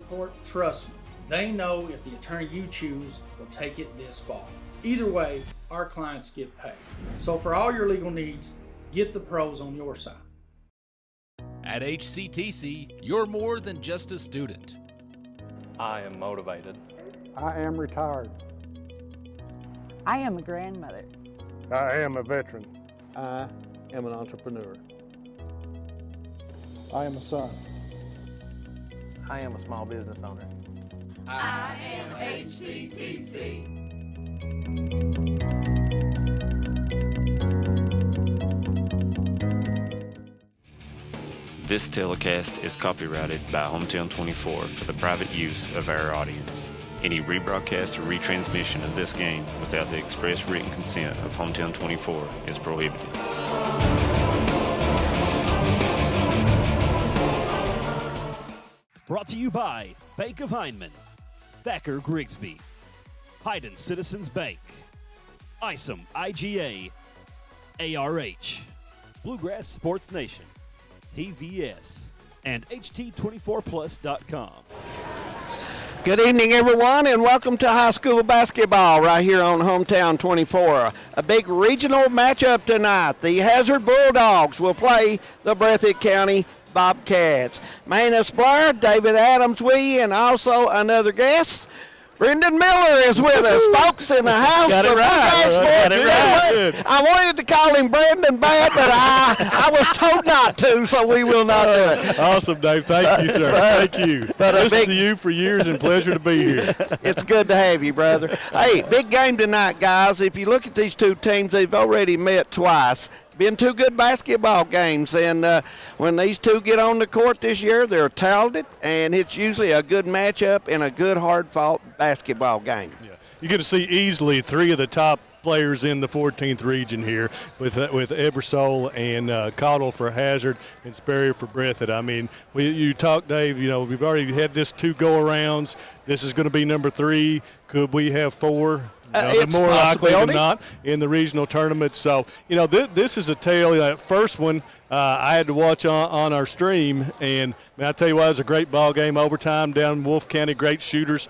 court, trust me, they know if the attorney you choose will take it this far. Either way, our clients get paid. So for all your legal needs, get the pros on your side. At HCTC, you're more than just a student. I am motivated. I am retired. I am a grandmother. I am a veteran. I am an entrepreneur. I am a son. I am a small business owner. I am HCTC. This telecast is copyrighted by Hometown 24 for the private use of our audience. Any rebroadcast or retransmission of this game without the express written consent of Hometown 24 is prohibited. Brought to you by Bank of Hindman, Thacker Grigsby, Hayden Citizens Bank, ISOM IGA, ARH, Bluegrass Sports Nation, TVS, and HT24plus.com. Good evening, everyone, and welcome to high school basketball right here on Hometown 24. A big regional matchup tonight. The Hazard Bulldogs will play the Breathitt County Bobcats. Manus Blair, David Adams, and also another guest, Brendan Miller is with us, folks, in the house of Buckeye Sports. I wanted to call him Brendan Bad, but I was told not to, so we will not do it. Awesome, Dave. Thank you, sir. Thank you. Listened to you for years, and pleasure to be here. It's good to have you, brother. Hey, big game tonight, guys. If you look at these two teams, they've already met twice. Been two good basketball games, and when these two get on the court this year, they're talented, and it's usually a good matchup and a good, hard-fought basketball game. Yeah. You get to see easily three of the top players in the 14th region here with Eversole and Cottle for Hazard and Sperry for Breathitt. I mean, you talk, Dave, you know, we've already had this two go-arounds. This is going to be number 3. Could we have 4? It's more likely than possibility. not in the regional tournaments. So, you know, this is a tale. That first one I had to watch on our stream, and I tell you what, it was a great ball game, overtime down in Wolfe County. Great shooters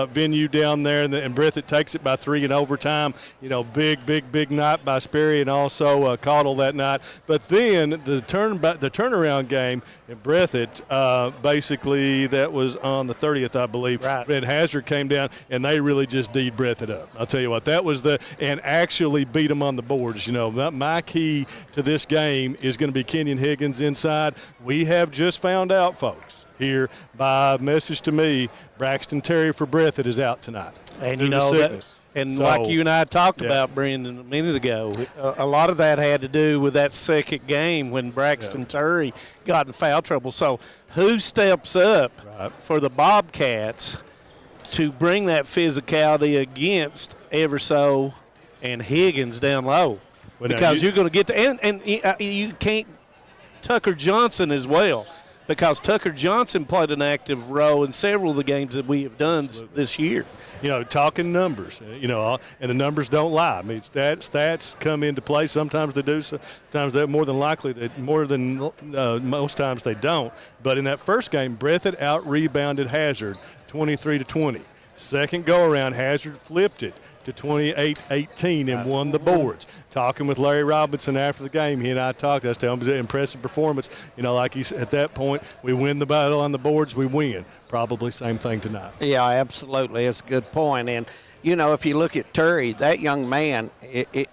venue down there, and Breathitt takes it by 3 in overtime. You know, big night by Sperry and also Cottle that night. But then the turnaround game in Breathitt, basically that was on the 30th, I believe. Right. And Hazard came down, and they really just D'd Breathitt up. I'll tell you what, that was and actually beat them on the boards. You know, my key to this game is going to be Kenyon Higgins inside. We have just found out, folks, here by message to me, Braxton Terry for Breathitt is out tonight. And you know that, and like you and I talked about, Brendan, a minute ago, a lot of that had to do with that second game when Braxton Terry got in foul trouble. So who steps up for the Bobcats to bring that physicality against Eversole and Higgins down low? Well, because you're going to get to, and you can't, Tucker Johnson as well, because Tucker Johnson played an active role in several of the games that we have done this year. You know, talking numbers, you know, and the numbers don't lie. I mean, stats come into play. Sometimes they do. Sometimes they're more than most times they don't. But in that first game, Breathitt out-rebounded Hazard 23-20. Second go-around, Hazard flipped it to 28-18 and won the boards. Talking with Larry Robinson after the game, he and I talked. I was telling him it was an impressive performance. You know, like he said, at that point, we win the battle on the boards, we win. Probably same thing tonight. Yeah, absolutely. It's a good point. And, you know, if you look at Terry, that young man,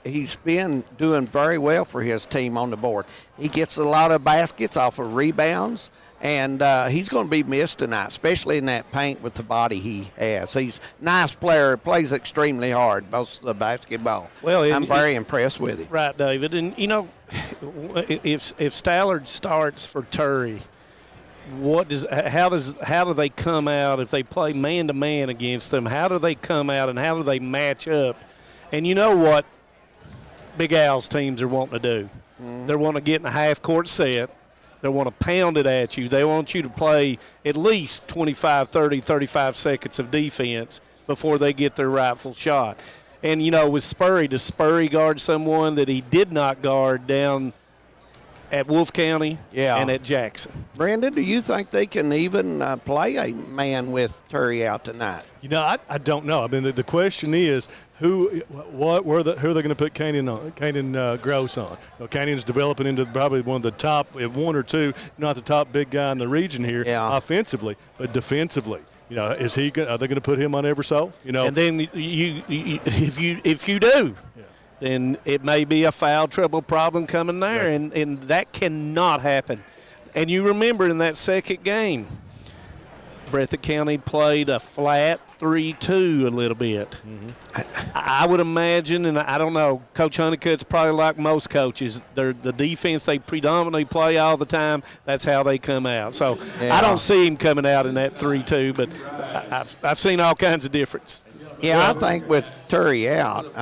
he's been doing very well for his team on the board. He gets a lot of baskets off of rebounds. And he's going to be missed tonight, especially in that paint with the body he has. He's a nice player, plays extremely hard, most of the basketball. Well, I'm very impressed with him. Right, David. And, you know, if Stallard starts for Terry, how do they come out if they play man-to-man against them? How do they come out and how do they match up? And you know what Big Al's teams are wanting to do? They're wanting to get in a half-court set. They want to pound it at you. They want you to play at least 25, 30, 35 seconds of defense before they get their rightful shot. And, you know, with Spurry, does Spurry guard someone that he did not guard down at Wolf County Yeah. and at Jackson. Brandon, do you think they can even play a man with Terry out tonight? You know, I don't know. I mean, the question is who are they going to put Canyon Gross on? You know, Canyon's developing into probably one of the top, one or two, not the top big guy in the region here offensively, but defensively. You know, are they going to put him on every so? You know, and then if you do, then it may be a foul trouble problem coming there, and that cannot happen. And you remember in that second game, Breathitt County played a flat 3-2 a little bit. Mm-hmm. I would imagine, and I don't know, Coach Honeycutt's probably like most coaches. The defense they predominantly play all the time, that's how they come out. So I don't see him coming out in that 3-2, but I've seen all kinds of difference. Yeah, I think with Terry out,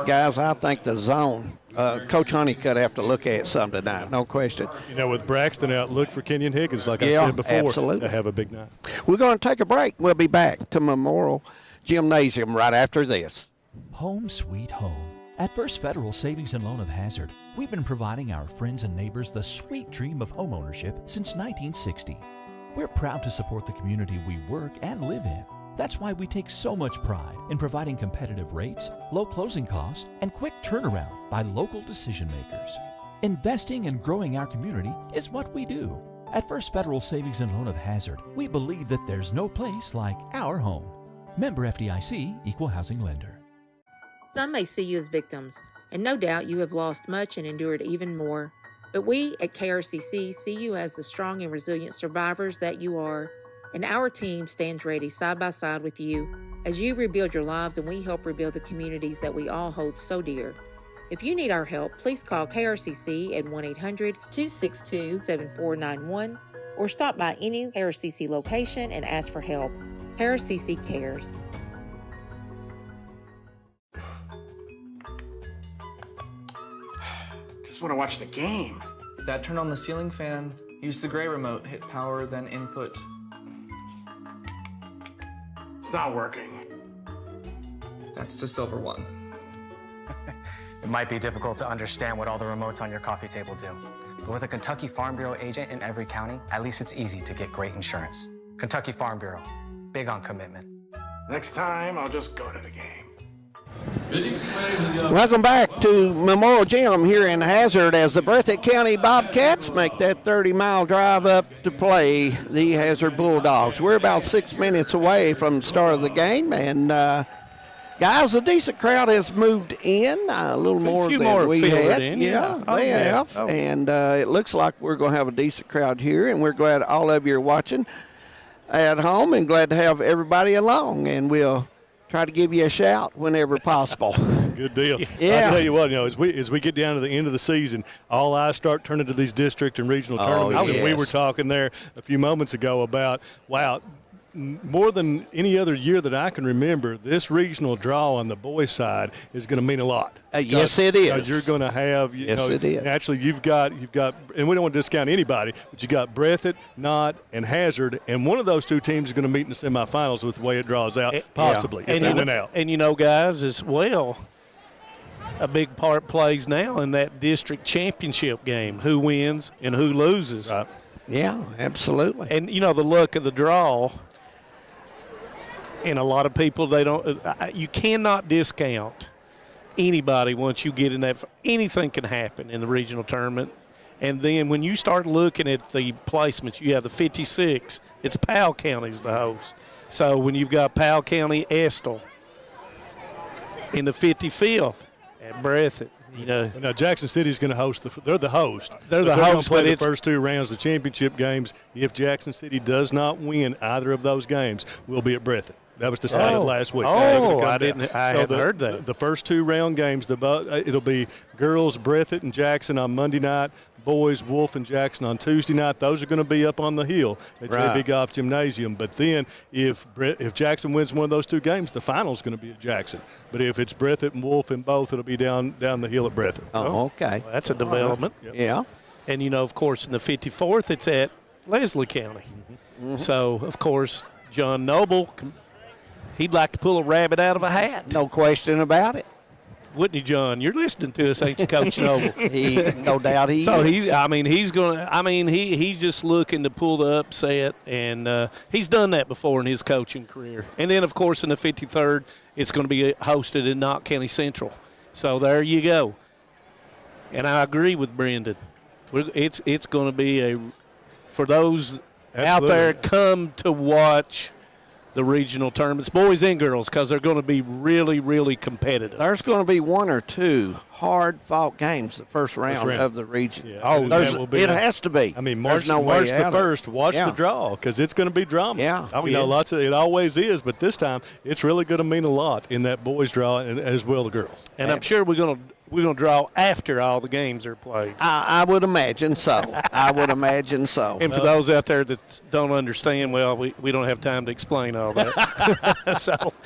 guys, I think the zone, Coach Honeycutt have to look at something tonight, no question. You know, with Braxton out, look for Kenyon Higgins, like I said before, absolutely. to have a big night. We're going to take a break. We'll be back to Memorial Gymnasium right after this. Home sweet home. At First Federal Savings and Loan of Hazard, we've been providing our friends and neighbors the sweet dream of homeownership since 1960. We're proud to support the community we work and live in. That's why we take so much pride in providing competitive rates, low closing costs, and quick turnaround by local decision makers. Investing and growing our community is what we do. At First Federal Savings and Loan of Hazard, we believe that there's no place like our home. Member FDIC, Equal Housing Lender. Some may see you as victims, and no doubt you have lost much and endured even more. But we at KRCC see you as the strong and resilient survivors that you are. And our team stands ready side by side with you as you rebuild your lives and we help rebuild the communities that we all hold so dear. If you need our help, please call KRCC at 1-800-262-7491 or stop by any KRCC location and ask for help. KRCC cares. Just want to watch the game. Dad turned on the ceiling fan, used the gray remote, hit power, then input. It's not working. That's the silver one. It might be difficult to understand what all the remotes on your coffee table do. But with a Kentucky Farm Bureau agent in every county, at least it's easy to get great insurance. Kentucky Farm Bureau, big on commitment. Next time, I'll just go to the game. Welcome back to Memorial Gym here in Hazard as the Breathitt County Bobcats make that 30-mile drive up to play the Hazard Bulldogs. We're about 6 minutes away from the start of the game, and guys, a decent crowd has moved in, a little more than we had. Yeah, they have, and it looks like we're going to have a decent crowd here, and we're glad all of you are watching at home and glad to have everybody along, and we'll try to give you a shout whenever possible. Good deal. Yeah. I'll tell you what, as we get down to the end of the season, all eyes start turning to these district and regional tournaments. Yes. And we were talking there a few moments ago about, wow, more than any other year that I can remember, this regional draw on the boys' side is going to mean a lot. Yes, it is. You're going to have, it is. Naturally, you've got, and we don't want to discount anybody, but you got Breathitt, Knott, and Hazard, and one of those two teams is going to meet in the semifinals with the way it draws out, possibly, if they win out. And guys, as well, a big part plays now in that district championship game, who wins and who loses. Right. Yeah, absolutely. And, the luck of the draw. And a lot of people, you cannot discount anybody once you get in that. Anything can happen in the regional tournament. And then when you start looking at the placements, you have the 56. It's Powell County's the host. So when you've got Powell County, Estill in the 55th at Breathitt. Now Jackson City's going to host. They're the host. They're the host. Play the first two rounds of the championship games. If Jackson City does not win either of those games, we'll be at Breathitt. That was decided last week. I hadn't heard that. The first two round games, it'll be girls Breathitt and Jackson on Monday night, boys Wolf and Jackson on Tuesday night. Those are going to be up on the hill at JB Golf Gymnasium. But then if Jackson wins one of those two games, the final is going to be at Jackson. But if it's Breathitt and Wolf in both, it'll be down the hill at Breathitt. Oh, okay. Well, that's a development. Yep. Yeah. And, of course, in the 54th, it's at Leslie County. Mm-hmm. So, of course, John Noble, he'd like to pull a rabbit out of a hat. No question about it. Wouldn't you, John? You're listening to us, ain't you, Coach Noble? No doubt he so is. He's just looking to pull the upset, and he's done that before in his coaching career. And then, of course, in the 53rd, it's going to be hosted in Knott County Central. So there you go. And I agree with Brendan. It's going to be for those out there, come to watch the regional tournaments, boys and girls, because they're going to be really, really competitive. There's going to be one or two hard-fought games the first round of the region. Yeah. Oh, it has to be. I mean, March the 1st, watch the draw, because it's going to be drama. Yeah. It always is, but this time it's really going to mean a lot in that boys draw and as well the girls. And I'm sure we're going to draw after all the games are played. I would imagine so. And for those out there that don't understand, well, we don't have time to explain all that.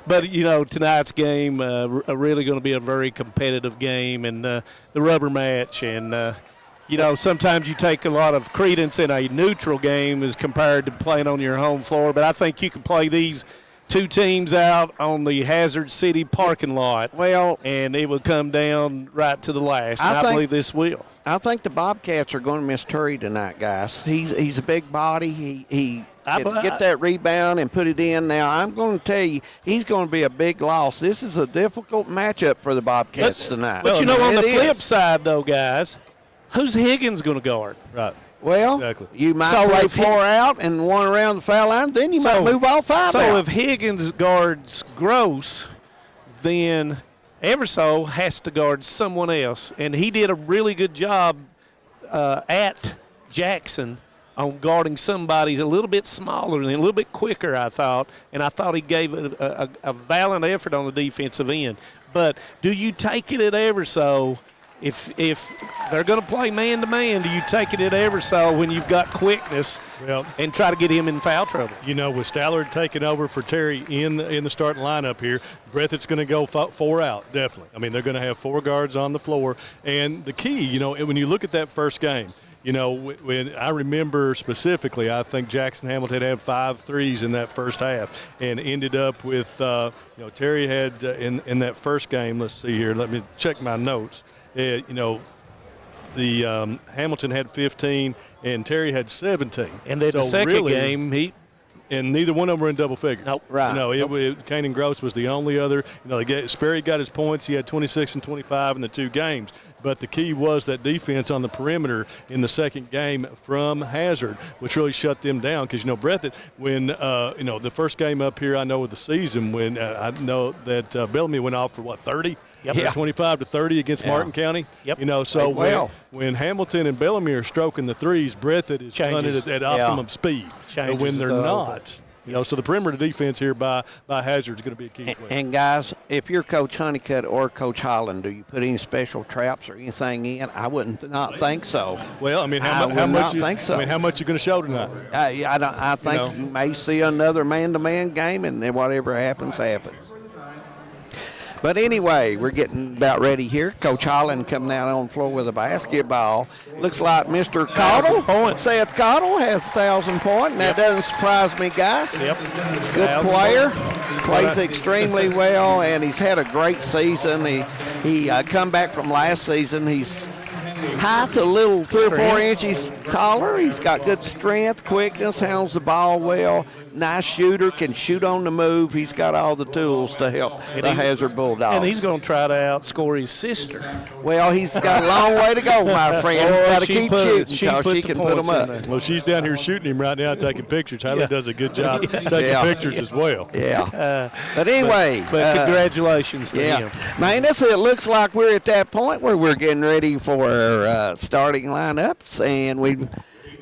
But, tonight's game really going to be a very competitive game, and the rubber match. And, sometimes you take a lot of credence in a neutral game as compared to playing on your home floor. But I think you can play these two teams out on the Hazard City parking lot. And it will come down right to the last. And I believe this will. I think the Bobcats are going to miss Turry tonight, guys. He's a big body. He can get that rebound and put it in. Now, I'm going to tell you, he's going to be a big loss. This is a difficult matchup for the Bobcats tonight. But, on the flip side, though, guys, who's Higgins going to guard? Right. Well, you might play 4 out and 1 around the foul line. Then you might move all 5 out. So if Higgins guards Gross, then Everso has to guard someone else. And he did a really good job at Jackson on guarding somebody a little bit smaller and a little bit quicker, I thought. And I thought he gave a valiant effort on the defensive end. But do you take it at Everso? If they're going to play man-to-man, do you take it at Everso when you've got quickness and try to get him in foul trouble? With Stallard taking over for Terry in the starting lineup here, Breathitt's going to go 4 out, definitely. I mean, they're going to have 4 guards on the floor. And the key, when you look at that first game, when I remember specifically, I think Jackson Hamilton had 5 threes in that first half and ended up with, Terry had in that first game, let's see here, let me check my notes. Hamilton had 15 and Terry had 17. And then the second game, and neither one of them were in double figures. Nope. Right. Kanan Gross was the only other. Sperry got his points. He had 26 and 25 in the 2 games. But the key was that defense on the perimeter in the second game from Hazard, which really shut them down. Because, Breathitt, when, the first game up here, I know of the season, when I know that Bellamy went off for, 30? Yep. 25-30 against Martin County. Yep. When Hamilton and Bellamy are stroking the threes, Breathitt is running at optimum speed. But when they're not, so the perimeter defense here by Hazard is going to be a key play. And guys, if you're Coach Honeycutt or Coach Holland, do you put any special traps or anything in? I wouldn't not think so. Well, I mean, how much you going to show tonight? I think you may see another man-to-man game, and then whatever happens, happens. But anyway, we're getting about ready here. Coach Holland coming out on the floor with a basketball. Looks like Mr. Cottle, Seth Cottle, has 1,000 points. And that doesn't surprise me, guys. Yep. Good player. Plays extremely well, and he's had a great season. He come back from last season. He's height a little 3 or 4 inches taller. He's got good strength, quickness, handles the ball well. Nice shooter, can shoot on the move. He's got all the tools to help the Hazard Bulldogs. And he's going to try to outscore his sister. Well, he's got a long way to go, my friend. He's got to keep shooting because she can put them up. Well, she's down here shooting him right now, taking pictures. Haley does a good job taking pictures as well. Yeah. But anyway. But congratulations to him. Man, it looks like we're at that point where we're getting ready for our starting lineups, and we're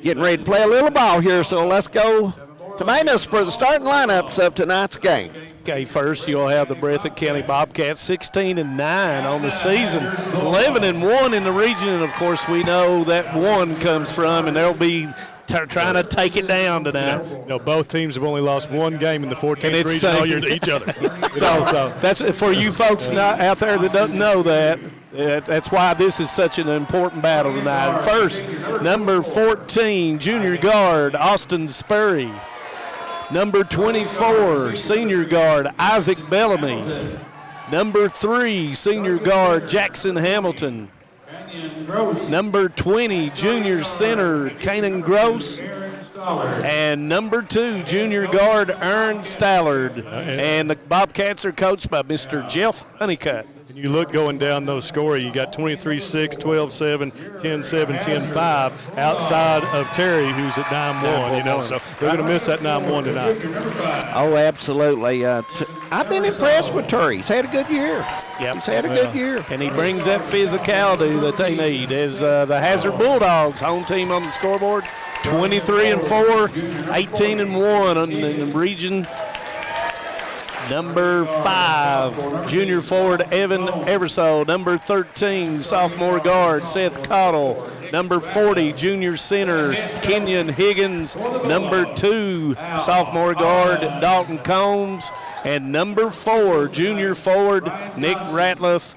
getting ready to play a little ball here. So let's go to Manus for the starting lineups of tonight's game. Okay, first you'll have the Breathitt County Bobcats 16-9 on the season, 11-1 in the region, and of course we know that 1 comes from, and they'll be trying to take it down tonight. Both teams have only lost 1 game in the 14th region all year to each other. so that's for you folks out there that don't know that. That's why this is such an important battle tonight. First, number 14, junior guard Austin Sperry. Number 24, senior guard Isaac Bellamy. Number 3, senior guard Jackson Hamilton. Number 20, junior center Kanan Gross. And number 2, junior guard Aaron Stallard. And the Bobcats are coached by Mr. Jeff Honeycutt. And you look going down those scoring, you got 23-6, 12-7, 10-7, 10-5 outside of Terry, who's at 9-1, so they're going to miss that 9-1 tonight. Oh, absolutely. I've been impressed with Terry. He's had a good year. Yep. He's had a good year. And he brings that physicality that they need as the Hazard Bulldogs, home team on the scoreboard, 23-4, 18-1 in the region. Number 5, junior forward Evan Eversole. Number 13, sophomore guard Seth Cottle. Number 40, junior center Kenyon Higgins. Number 2, sophomore guard Dalton Combs. And number 4, junior forward Nick Ratliff.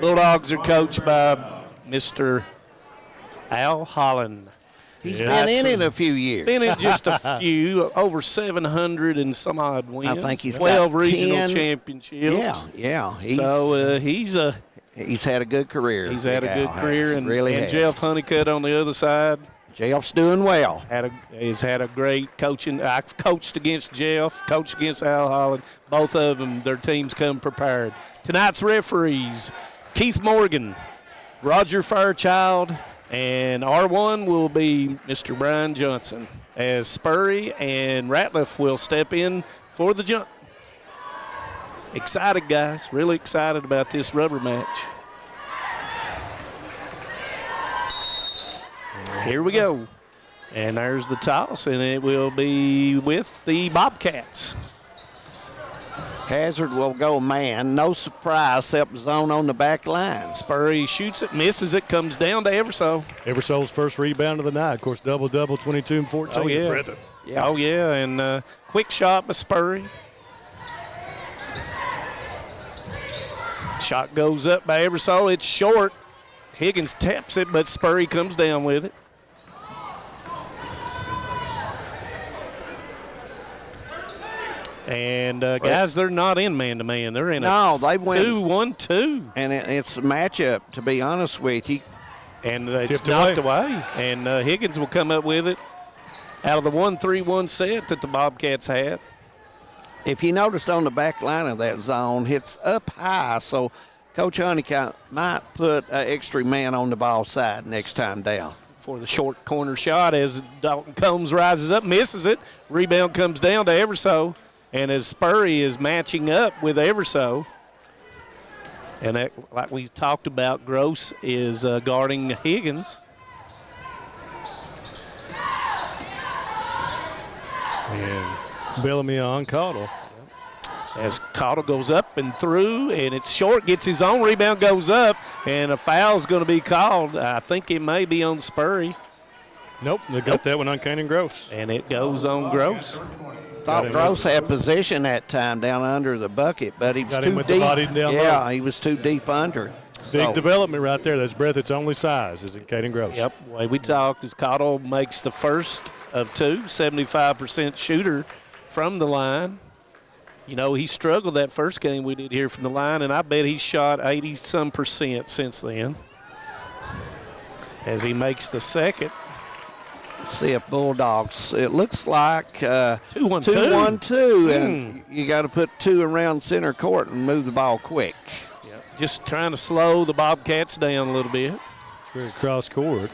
Bulldogs are coached by Mr. Al Holland. He's been in it a few years. Been in just a few, over 700 and some odd wins. I think he's 12 got regional 10 championships. Yeah. He's had a good career. He's had a good career, and really Jeff Honeycutt on the other side. Jeff's doing well. He's had a great coaching. I coached against Jeff, coached against Al Holland. Both of them, their teams come prepared. Tonight's referees, Keith Morgan, Roger Fairchild, and R1 will be Mr. Brian Johnson, as Spurry and Ratliff will step in for the jump. Excited, guys. Really excited about this rubber match. Here we go. And there's the toss, and it will be with the Bobcats. Hazard will go man. No surprise, except zone on the back line. Spurry shoots it, misses it, comes down to Eversole. Eversole's first rebound of the night. Of course, double-double, 22 and 14. Oh, yeah. BREATHITT. Yeah. Oh, yeah, and quick shot by Spurry. Shot goes up by Eversole. It's short. Higgins taps it, but Spurry comes down with it. And, guys, they're not in man-to-man. They're in they went 2-1-2. And it's a matchup, to be honest with you. And it's knocked away. And Higgins will come up with it out of the 1-3-1 set that the Bobcats had. If you noticed on the back line of that zone, it's up high, so Coach Honeycutt might put an extra man on the ball side next time down. For the short corner shot as Dalton Combs rises up, misses it. Rebound comes down to Eversole. And as Spurry is matching up with Eversole, and that, like we talked about, Gross is guarding Higgins. And Bellamy on Cottle. As Cottle goes up and through, and it's short, gets his own rebound, goes up, and a foul's going to be called. I think it may be on Spurry. Nope, they got that one on Kanan Gross. And it goes on Gross. Thought Gross had position that time down under the bucket, but he was got too him with deep. the body down yeah, low. he was too deep under. Big development right there. That's BREATHITT's only size is in Kanan Gross. Yep, the way we talked is Cottle makes the first of two, 75% shooter from the line. You know, he struggled that first game we did here from the line, and I bet he shot 80-some% since then. As he makes the second. See if Bulldogs, it looks like 2-1-2. 2-1-2, and you got to put two around center court and move the ball quick. Yep. Just trying to slow the Bobcats down a little bit. It's very cross court.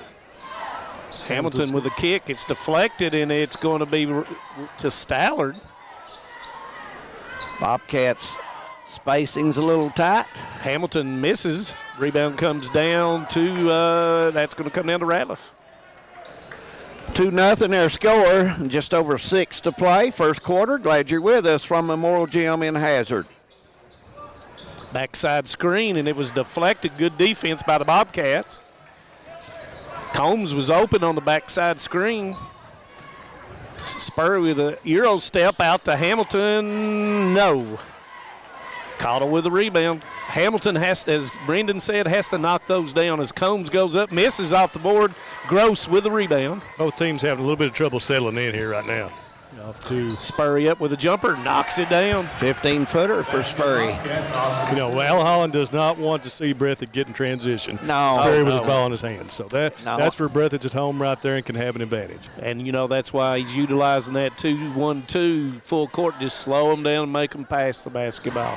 Hamilton with a kick. It's deflected, and it's going to be to Stallard. Bobcats spacing's a little tight. Hamilton misses. Rebound comes down to, that's going to come down to Ratliff. 2-0 their score, just over 6 to play. First quarter. Glad you're with us from Memorial Gym in Hazard. Backside screen, and it was deflected. Good defense by the Bobcats. Combs was open on the backside screen. Spur with a Euro step out to Hamilton. No. Cottle with a rebound. Hamilton has to, as Brendan said, has to knock those down as Combs goes up, misses off the board. Gross with the rebound. Both teams having a little bit of trouble settling in here right now. Off to Spurry up with a jumper, knocks it down. 15-footer for Spurry. You know, Al Holland does not want to see Breathitt get in transition. No. Spurry with his ball in his hands. So that's where Breathitt's at home right there and can have an advantage. And, you know, that's why he's utilizing that 2-1-2 full court. Just slow them down and make them pass the basketball.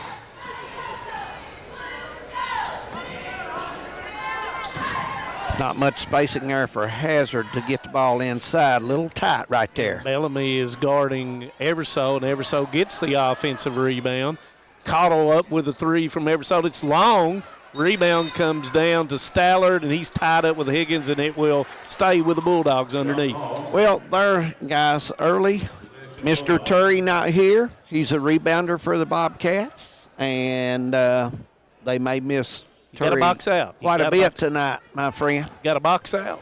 Not much spacing there for Hazard to get the ball inside. A little tight right there. Bellamy is guarding Everso, and Everso gets the offensive rebound. Cottle up with a three from Everso. It's long. Rebound comes down to Stallard, and he's tied up with Higgins, and it will stay with the Bulldogs underneath. Well, there, guys, early. Mr. Turry not here. He's a rebounder for the Bobcats, and they may miss Got to box out. Quite a bit tonight, my friend. Got to box out.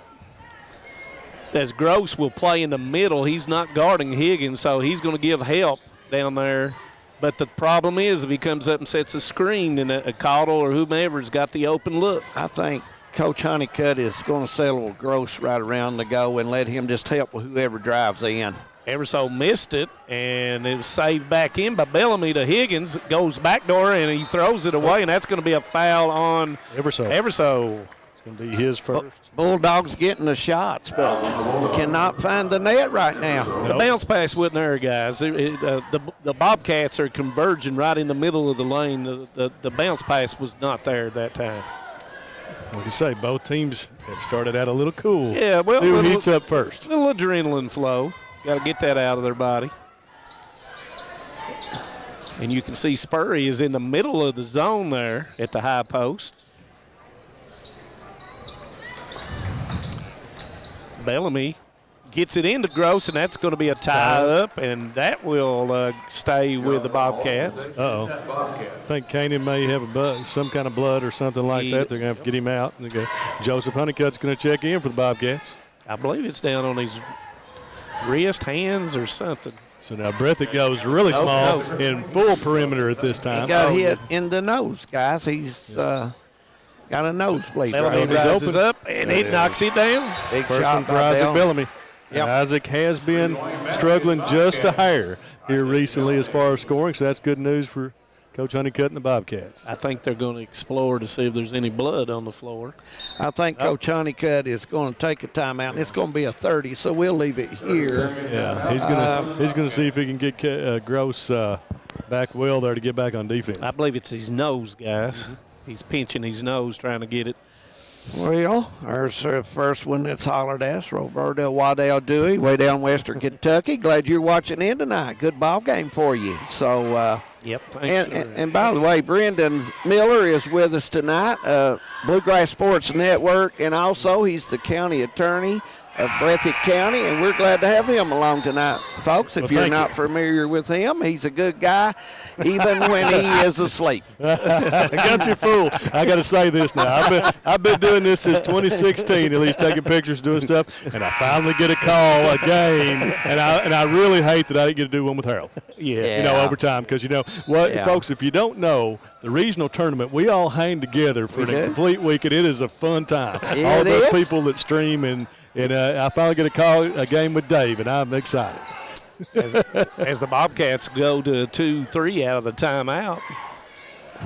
As Gross will play in the middle, he's not guarding Higgins, so he's going to give help down there. But the problem is if he comes up and sets a screen, and a Cottle or whomever's got the open look. I think Coach Honeycutt is going to settle Gross right around the go and let him just help with whoever drives in. Everso missed it, and it was saved back in by Bellamy to Higgins. It goes backdoor, and he throws it away, and that's going to be a foul on Everso. It's going to be his first. Bulldogs getting the shots, but cannot find the net right now. The bounce pass wasn't there, guys. The Bobcats are converging right in the middle of the lane. The bounce pass was not there at that time. Like you say, both teams have started out a little cool. Yeah, well, who heats up first? A little adrenaline flow. Got to get that out of their body. And you can see Spurry is in the middle of the zone there at the high post. Bellamy gets it into Gross, and that's going to be a tie-up, and that will stay with the Bobcats. Uh-oh. I think Canaan may have some kind of blood or something like that. They're going to have to get him out. Joseph Honeycutt's going to check in for the Bobcats. I believe it's down on his wrist, hands, or something. So now Breathitt goes really small in full perimeter at this time. He got hit in the nose, guys. He's got a nosebleed. Bellamy rises up, and it knocks it down. Big First shot one for by Isaac Bellamy. Bellamy. Isaac has been struggling just a hair here recently as far as scoring, so that's good news for Coach Honeycutt and the Bobcats. I think they're going to explore to see if there's any blood on the floor. I think Coach Honeycutt is going to take a timeout, and it's going to be a 30, so we'll leave it here. Yeah, he's going to see if he can get Gross back well there to get back on defense. I believe it's his nose, guys. Mm-hmm. He's pinching his nose trying to get it. Well, there's the first one that's hollered at, Roberto Waddell Dewey, way down Western Kentucky. Glad you're watching in tonight. Good ball game for you. So, yep. Thanks, and by the way, Brendan Miller is with us tonight, Bluegrass Sports Network, and also he's the county attorney of Breathitt County, and we're glad to have him along tonight, folks. If you're not familiar with him, he's a good guy, even when he is asleep. I got you fooled. I got to say this now. I've been doing this since 2016, at least taking pictures, doing stuff, and I finally get a call, a game, and I really hate that I didn't get to do one with Harold. Yeah. Overtime, because you know what, folks, if you don't know, the regional tournament, we all hang together for a complete week, and it is a fun time. All those people that stream, and I finally get a game with Dave, and I'm excited. As the Bobcats go to 2-3 out of the timeout.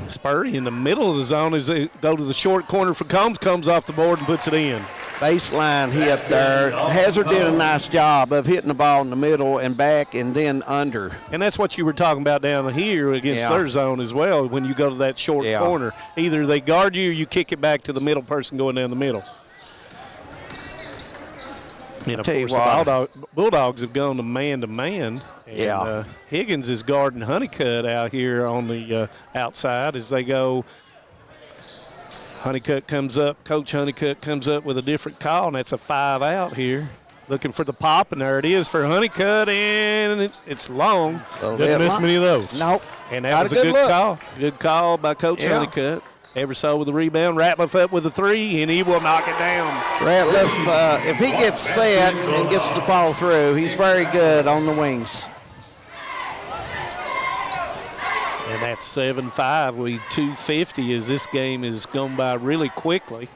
Spurry in the middle of the zone as they go to the short corner for Combs, comes off the board and puts it in. Baseline hit there. Hazard did a nice job of hitting the ball in the middle and back and then under. And that's what you were talking about down here against their zone as well when you go to that short corner. Either they guard you or you kick it back to the middle person going down the middle. And, of course, the Bulldogs have gone to man-to-man. And, Higgins is guarding Honeycutt out here on the outside as they go. Honeycutt comes up. Coach Honeycutt comes up with a different call, and that's a 5 out here. Looking for the pop, and there it is for Honeycutt, and it's long. Didn't miss many of those. Nope. And that was a good call. Good call by Coach Honeycutt. Everso with the rebound. Ratliff up with a 3, and he will knock it down. Ratliff, if he gets set and gets to follow through, he's very good on the wings. And that's 7-5. We 2:50 as this game is gone by really quickly.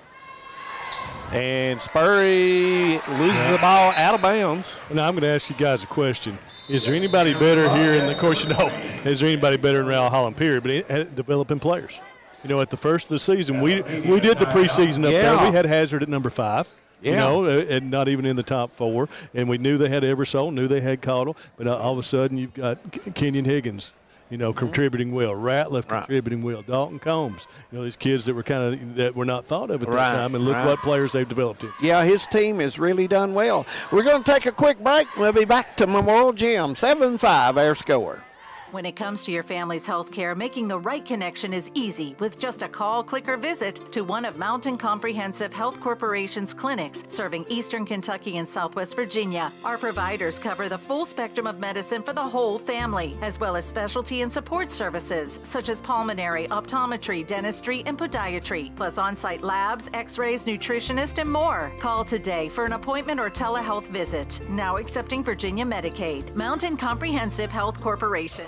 And Spurry loses the ball out of bounds. Now I'm going to ask you guys a question. Is there anybody better here? And of course, is there anybody better in Rowell Holland, period, but at developing players? At the first of the season, we did the preseason up there. We had Hazard at number 5. And not even in the top 4. And we knew they had Eversole, knew they had Caudle, but all of a sudden you've got Kenyon Higgins, contributing well. Ratliff contributing well. Dalton Combs. These kids that were that were not thought of at that time, and look what players they've developed into. Yeah, his team has really done well. We're going to take a quick break. We'll be back to Memorial Gym. 7-5 our score. When it comes to your family's health care, making the right connection is easy with just a call, click, or visit to one of Mountain Comprehensive Health Corporation's clinics serving Eastern Kentucky and Southwest Virginia. Our providers cover the full spectrum of medicine for the whole family, as well as specialty and support services such as pulmonary, optometry, dentistry, and podiatry, plus on-site labs, x-rays, nutritionist, and more. Call today for an appointment or telehealth visit. Now accepting Virginia Medicaid. Mountain Comprehensive Health Corporation.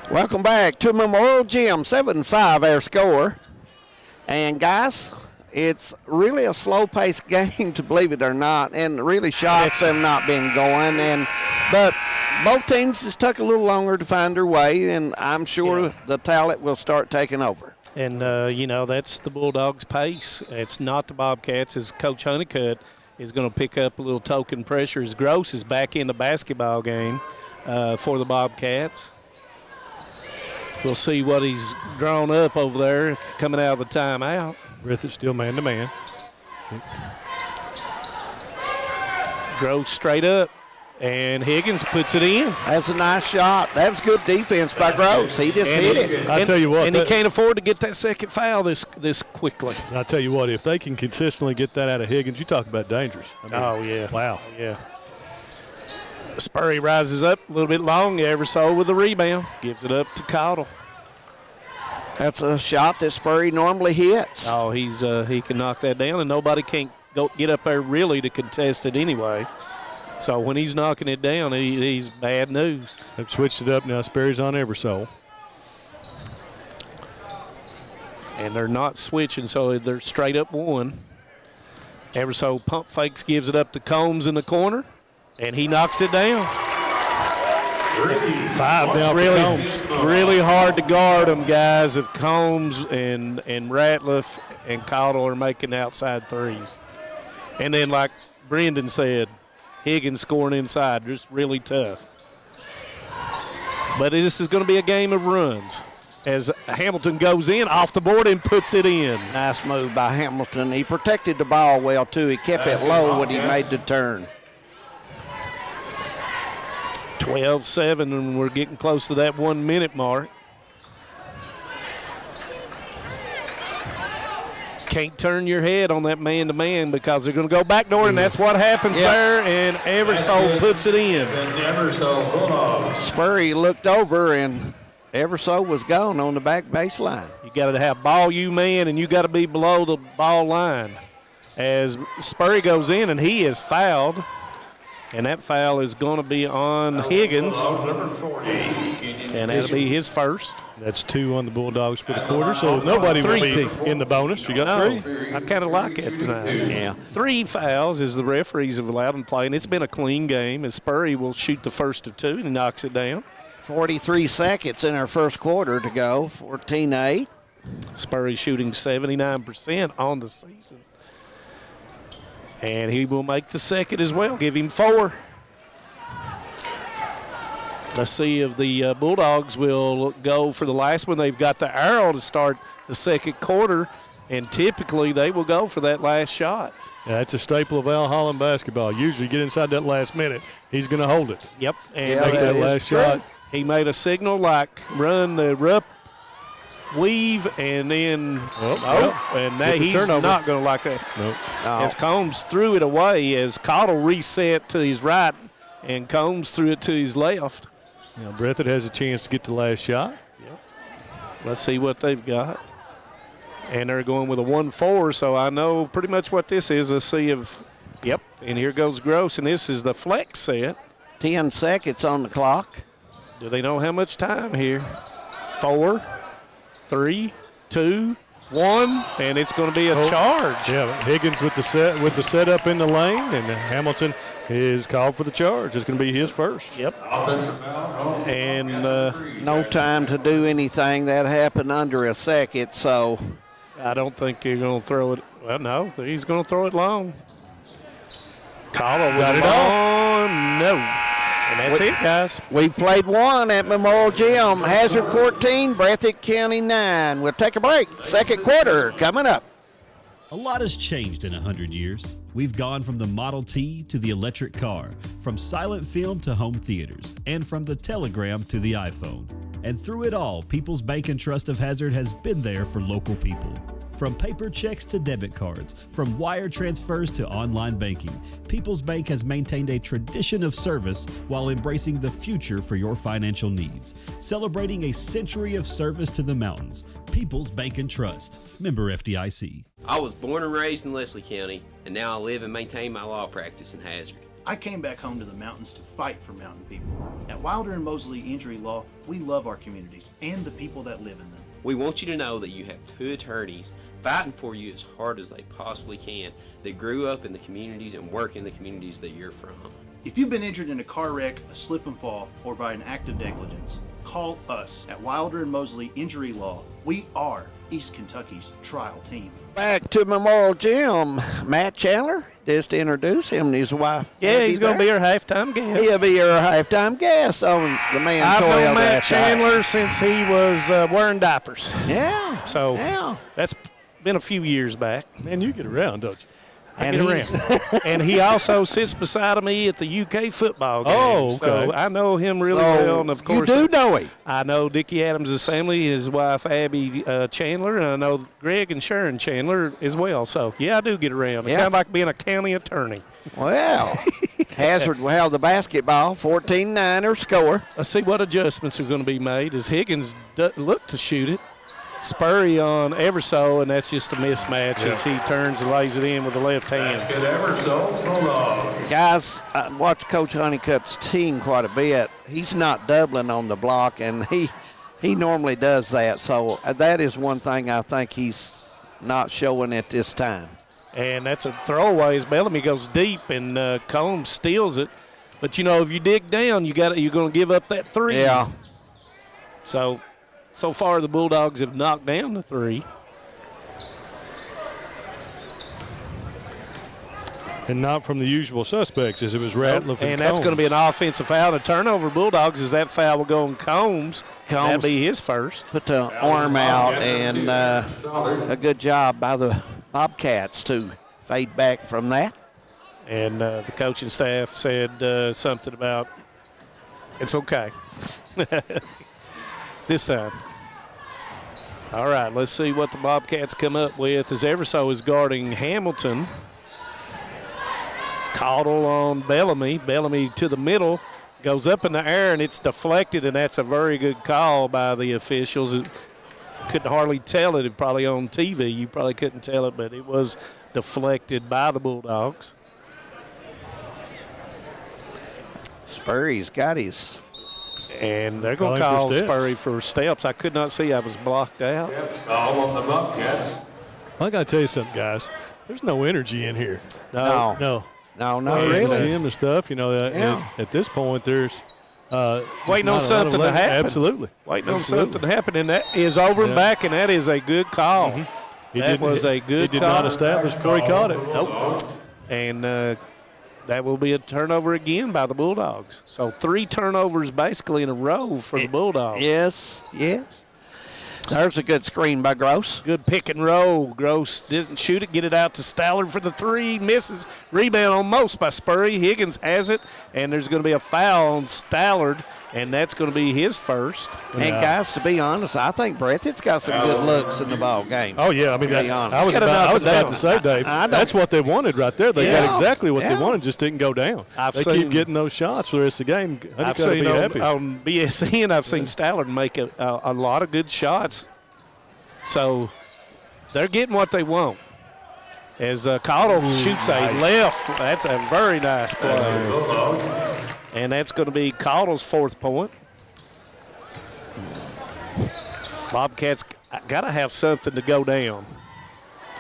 Welcome back to Memorial Gym, 7-5 our score. And guys, it's really a slow-paced game, to believe it or not, and really shots have not been going. But both teams just took a little longer to find their way, and I'm sure the talent will start taking over. And, that's the Bulldogs' pace. It's not the Bobcats, as Coach Honeycutt is going to pick up a little token pressure as Gross is back in the basketball game for the Bobcats. We'll see what he's drawn up over there coming out of the timeout. BREATHITT still man-to-man. Gross straight up, and Higgins puts it in. That's a nice shot. That was good defense by Gross. He just hit it. I tell you what. And he can't afford to get that second foul this quickly. I tell you what, if they can consistently get that out of Higgins, you talk about dangerous. Oh, yeah. Wow. Yeah. Spurry rises up a little bit long. Eversole with the rebound. Gives it up to Caudle. That's a shot that Spurry normally hits. Oh, he can knock that down, and nobody can get up there really to contest it anyway. So when he's knocking it down, he's bad news. They've switched it up now. Sperry's on Eversole. And they're not switching, so they're straight up one. Eversole pump fakes, gives it up to Combs in the corner. And he knocks it down. 5 now for Combs. Really hard to guard them, guys, if Combs and Ratliff and Caudle are making outside threes. And then, like Brendan said, Higgins scoring inside, just really tough. But this is going to be a game of runs as Hamilton goes in off the board and puts it in. Nice move by Hamilton. He protected the ball well, too. He kept it low when he made the turn. 12-7, and we're getting close to that 1 minute mark. Can't turn your head on that man-to-man because they're going to go backdoor, and that's what happens there, and Eversole puts it in. Spurry looked over, and Eversole was gone on the back baseline. You got to have ball you man, and you got to be below the ball line. As Spurry goes in, and he is fouled. And that foul is going to be on Higgins. And that'll be his first. That's 2 on the Bulldogs for the quarter, so nobody will be in the bonus. You got 3? I kind of like it tonight. Yeah. 3 fouls as the referees have allowed him to play, and it's been a clean game as Spurry will shoot the first of 2, and he knocks it down. 43 seconds in our first quarter to go, 14-8. Spurry shooting 79% on the season. And he will make the second as well, give him 4. Let's see if the Bulldogs will go for the last one. They've got the arrow to start the second quarter, and typically they will go for that last shot. Yeah, that's a staple of Al Holland basketball. Usually get inside that last minute, he's going to hold it. Yep. And make that last shot. He made a signal like run the rup, weave, and then he's not going to like that. Nope. As Combs threw it away, as Caudle reset to his right, and Combs threw it to his left. BREATHITT has a chance to get the last shot. Yep. Let's see what they've got. And they're going with a 1-4, so I know pretty much what this is. Let's see if, and here goes Gross, and this is the flex set. 10 seconds on the clock. Do they know how much time here? 4, 3, 2, one, and it's going to be a charge. Yeah, Higgins with the setup in the lane, and Hamilton is called for the charge. It's going to be his first. Yep. And no time to do anything. That happened under a second, so I don't think you're going to throw it. Well, no, he's going to throw it long. Caldwell got it off. No. And that's it, guys. We played one at Memorial Gym. Hazard 14, Breathitt County 9. We'll take a break. Second quarter coming up. A lot has changed in 100 years. We've gone from the Model T to the electric car, from silent film to home theaters, and from the telegram to the iPhone. And through it all, People's Bank and Trust of Hazard has been there for local people. From paper checks to debit cards, from wire transfers to online banking, People's Bank has maintained a tradition of service while embracing the future for your financial needs. Celebrating a century of service to the mountains. People's Bank and Trust. Member FDIC. I was born and raised in Leslie County, and now I live and maintain my law practice in Hazard. I came back home to the mountains to fight for mountain people. At Wilder and Mosley Injury Law, we love our communities and the people that live in them. We want you to know that you have two attorneys fighting for you as hard as they possibly can that grew up in the communities and work in the communities that you're from. If you've been injured in a car wreck, a slip and fall, or by an act of negligence, call us at Wilder and Mosley Injury Law. We are East Kentucky's trial team. Back to Memorial Gym. Matt Chandler, just to introduce him and his wife. Yeah, he's going to be our halftime guest. He'll be our halftime guest on the man. I've known Matt Chandler since he was wearing diapers. Yeah. So that's been a few years back. Man, you get around, don't you? And he also sits beside me at the UK football game. Oh, okay. So I know him really well. And of course, you do know him. I know Dickie Adams' family, his wife Abby Chandler, and I know Greg and Sharon Chandler as well. So, yeah, I do get around. It's kind of like being a county attorney. Well, Hazard will have the basketball, 14-9 score. Let's see what adjustments are going to be made as Higgins look to shoot it. Spurry on Everso, and that's just a mismatch as he turns and lays it in with the left hand. That's good, Everso. Guys, I watch Coach Honeycutt's team quite a bit. He's not doubling on the block, and he normally does that. So that is one thing I think he's not showing at this time. And that's a throwaway as Bellamy goes deep, and Combs steals it. But, you know, if you dig down, you're going to give up that three. Yeah. So far, the Bulldogs have knocked down the three. And not from the usual suspects, as it was Ratliff and that's going to be an offensive foul. The turnover Bulldogs, as that foul will go on Combs. That'll be his first. Put the arm out, and a good job by the Bobcats to fade back from that. And the coaching staff said something about it's okay. This time. All right, let's see what the Bobcats come up with as Everso is guarding Hamilton. Caudle on Bellamy. Bellamy to the middle, goes up in the air, and it's deflected, and that's a very good call by the officials. Couldn't hardly tell it. Probably on TV, you probably couldn't tell it, but it was deflected by the Bulldogs. Spurry's got his. And they're going to call Spurry for steps. I could not see. I was blocked out. Call on the Bobcats. I got to tell you something, guys. There's no energy in here. No, not really. Gym and stuff, you know. At this point, there's waiting on something to happen. Absolutely. Waiting on something to happen, and that is over and back, and that is a good call. Mm-hmm. That was a good call. He did not establish before he caught it. Nope. And that will be a turnover again by the Bulldogs. So 3 turnovers basically in a row for the Bulldogs. Yes. There's a good screen by Gross. Good pick and roll. Gross didn't shoot it, get it out to Stallard for the 3. Misses. Rebound almost by Spurry. Higgins has it, and there's going to be a foul on Stallard, and that's going to be his first. And guys, to be honest, I think Breathitt's got some good looks in the ball game. Oh, yeah. I mean, I was about to say, Dave, that's what they wanted right there. They got exactly what they wanted, just didn't go down. They keep getting those shots for the rest of the game. I've seen on BSN, I've seen Stallard make a lot of good shots. So they're getting what they want. As Caudle shoots a left, that's a very nice play. And that's going to be Caudle's 4th point. Bobcats got to have something to go down.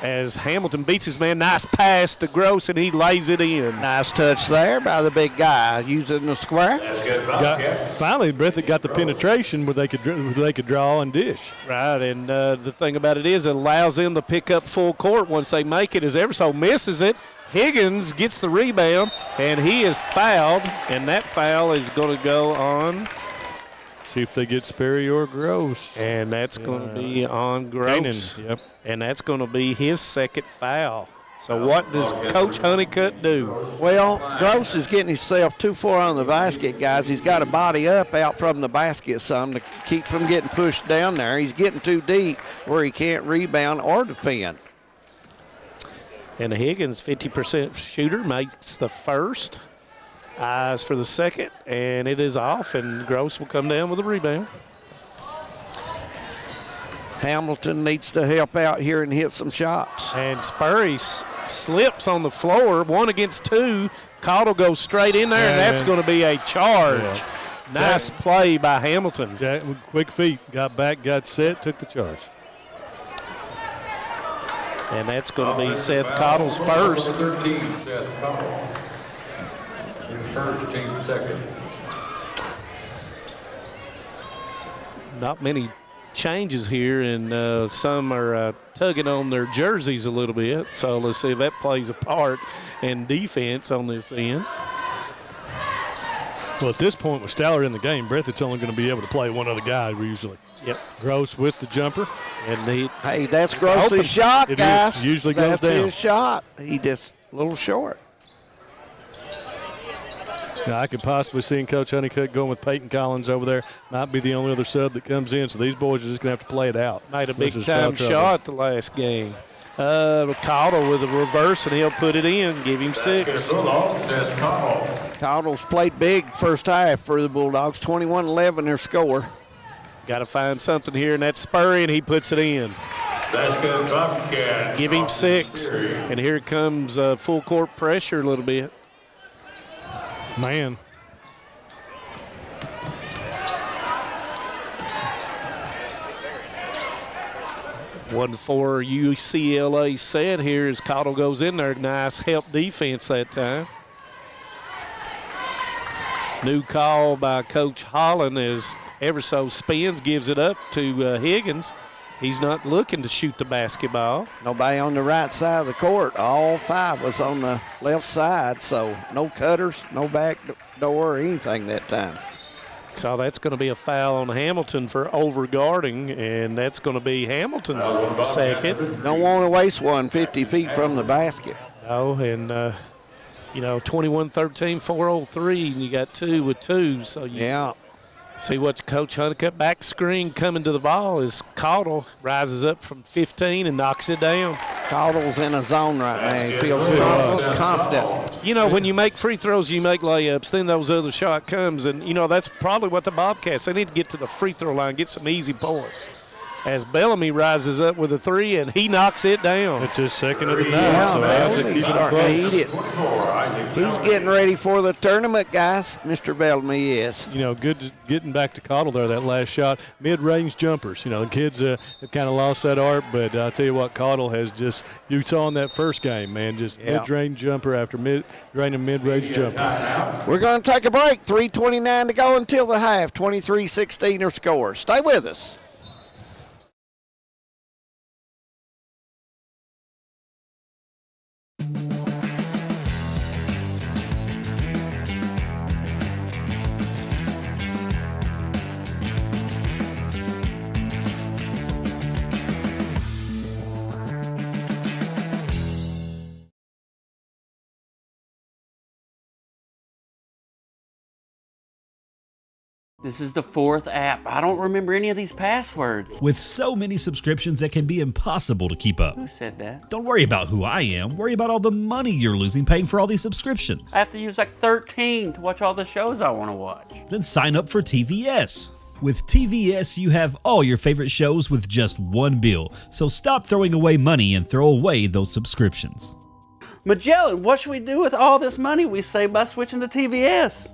As Hamilton beats his man, nice pass to Gross, and he lays it in. Nice touch there by the big guy using the square. Finally, BREATHITT got the penetration where they could draw and dish. Right, and the thing about it is it allows them to pick up full court once they make it. As Everso misses it, Higgins gets the rebound, and he is fouled, and that foul is going to go on. See if they get Sperry or Gross. And that's going to be on Gross. Yep. And that's going to be his second foul. So what does Coach Honeycutt do? Well, Gross is getting himself too far on the basket, guys. He's got to body up out from the basket some to keep from getting pushed down there. He's getting too deep where he can't rebound or defend. And Higgins, 50% shooter, makes the first. Eyes for the second, and it is off, and Gross will come down with a rebound. Hamilton needs to help out here and hit some shots. And Spurry slips on the floor, 1 against 2. Cottle goes straight in there, and that's going to be a charge. Yeah. Nice play by Hamilton. Jack, quick feet, got back, got set, took the charge. And that's going to be Seth Cottle's first. 13, Seth Cottle. First, team second. Not many changes here, and some are tugging on their jerseys a little bit. So let's see if that plays a part in defense on this end. Well, at this point with Stallard in the game, BREATHITT's only going to be able to play one other guy usually. Yep. Gross with the jumper. And hey, that's Gross's shot, guys. It usually goes down. That's his shot. He just a little short. Now, I could possibly see Coach Honeycutt going with Peyton Collins over there. Might be the only other sub that comes in, so these boys are just going to have to play it out. Made a big-time shot the last game. Cottle with a reverse, and he'll put it in, give him 6. Cottle's played big first half for the Bulldogs, 21-11 their score. Got to find something here, and that's Spurry, and he puts it in. That's good, Bobcat. Give him 6. And here comes full court pressure a little bit. Man. One for UCLA set here as Cottle goes in there. Nice help defense that time. New call by Coach Holland as Everso spins, gives it up to Higgins. He's not looking to shoot the basketball. Nobody on the right side of the court. All 5 was on the left side, so no cutters, no back door or anything that time. So that's going to be a foul on Hamilton for overguarding, and that's going to be Hamilton's second. Don't want to waste one 50 feet from the basket. No, and, 21-13, 4-0-3, and you got 2 with 2. So yeah. See what Coach Honeycutt back screen coming to the ball is Cottle rises up from 15 and knocks it down. Cottle's in a zone right now. He feels confident. You know, when you make free throws, you make layups, then those other shot comes, and, that's probably what the Bobcats, they need to get to the free throw line, get some easy points. As Bellamy rises up with a 3, and he knocks it down. It's his second of the night. Yeah, so Bellamy's starting to eat it. He's getting ready for the tournament, guys. Mr. Bellamy is. Good getting back to Cottle there, that last shot. Mid-range jumpers. The kids have kind of lost that art, but I'll tell you what, Cottle has just, you saw in that first game, man, just mid-range jumper after mid-range jumper. We're going to take a break. 3:29 to go until the half. 23-16 your score. Stay with us. This is the 4th app. I don't remember any of these passwords. With so many subscriptions, it can be impossible to keep up. Who said that? Don't worry about who I am. Worry about all the money you're losing paying for all these subscriptions. I have to use like 13 to watch all the shows I want to watch. Then sign up for TVS. With TVS, you have all your favorite shows with just one bill. So stop throwing away money and throw away those subscriptions. Magellan, what should we do with all this money we save by switching to TVS?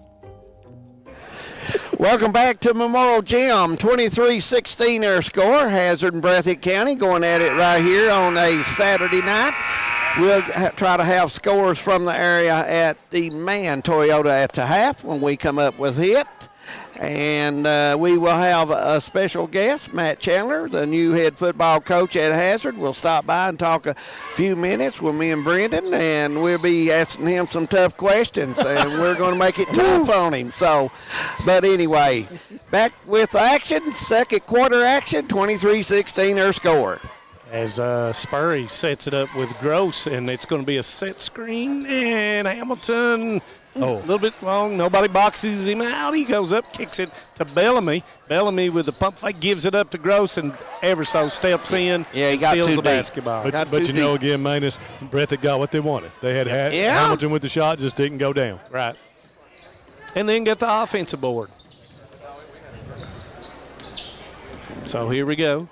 Welcome back to Memorial Gym. 23-16 their score. Hazard and Breathitt County going at it right here on a Saturday night. We'll try to have scores from the area at the Man Toyota at the half when we come up with it. And we will have a special guest, Matt Chandler, the new head football coach at Hazard. We'll stop by and talk a few minutes with me and Brendan, and we'll be asking him some tough questions, and we're going to make it tough on him. So, but anyway, back with action, second quarter action, 23-16 their score. As Spurry sets it up with Gross, and it's going to be a set screen, and Hamilton a little bit long. Nobody boxes him out. He goes up, kicks it to Bellamy. Bellamy with the pump fake gives it up to Gross, and Everso steps in and steals the basketball. But you know, again, Manus, Breathitt got what they wanted. They had Hamilton with the shot, just didn't go down. Right. And then get the offensive board. So here we go.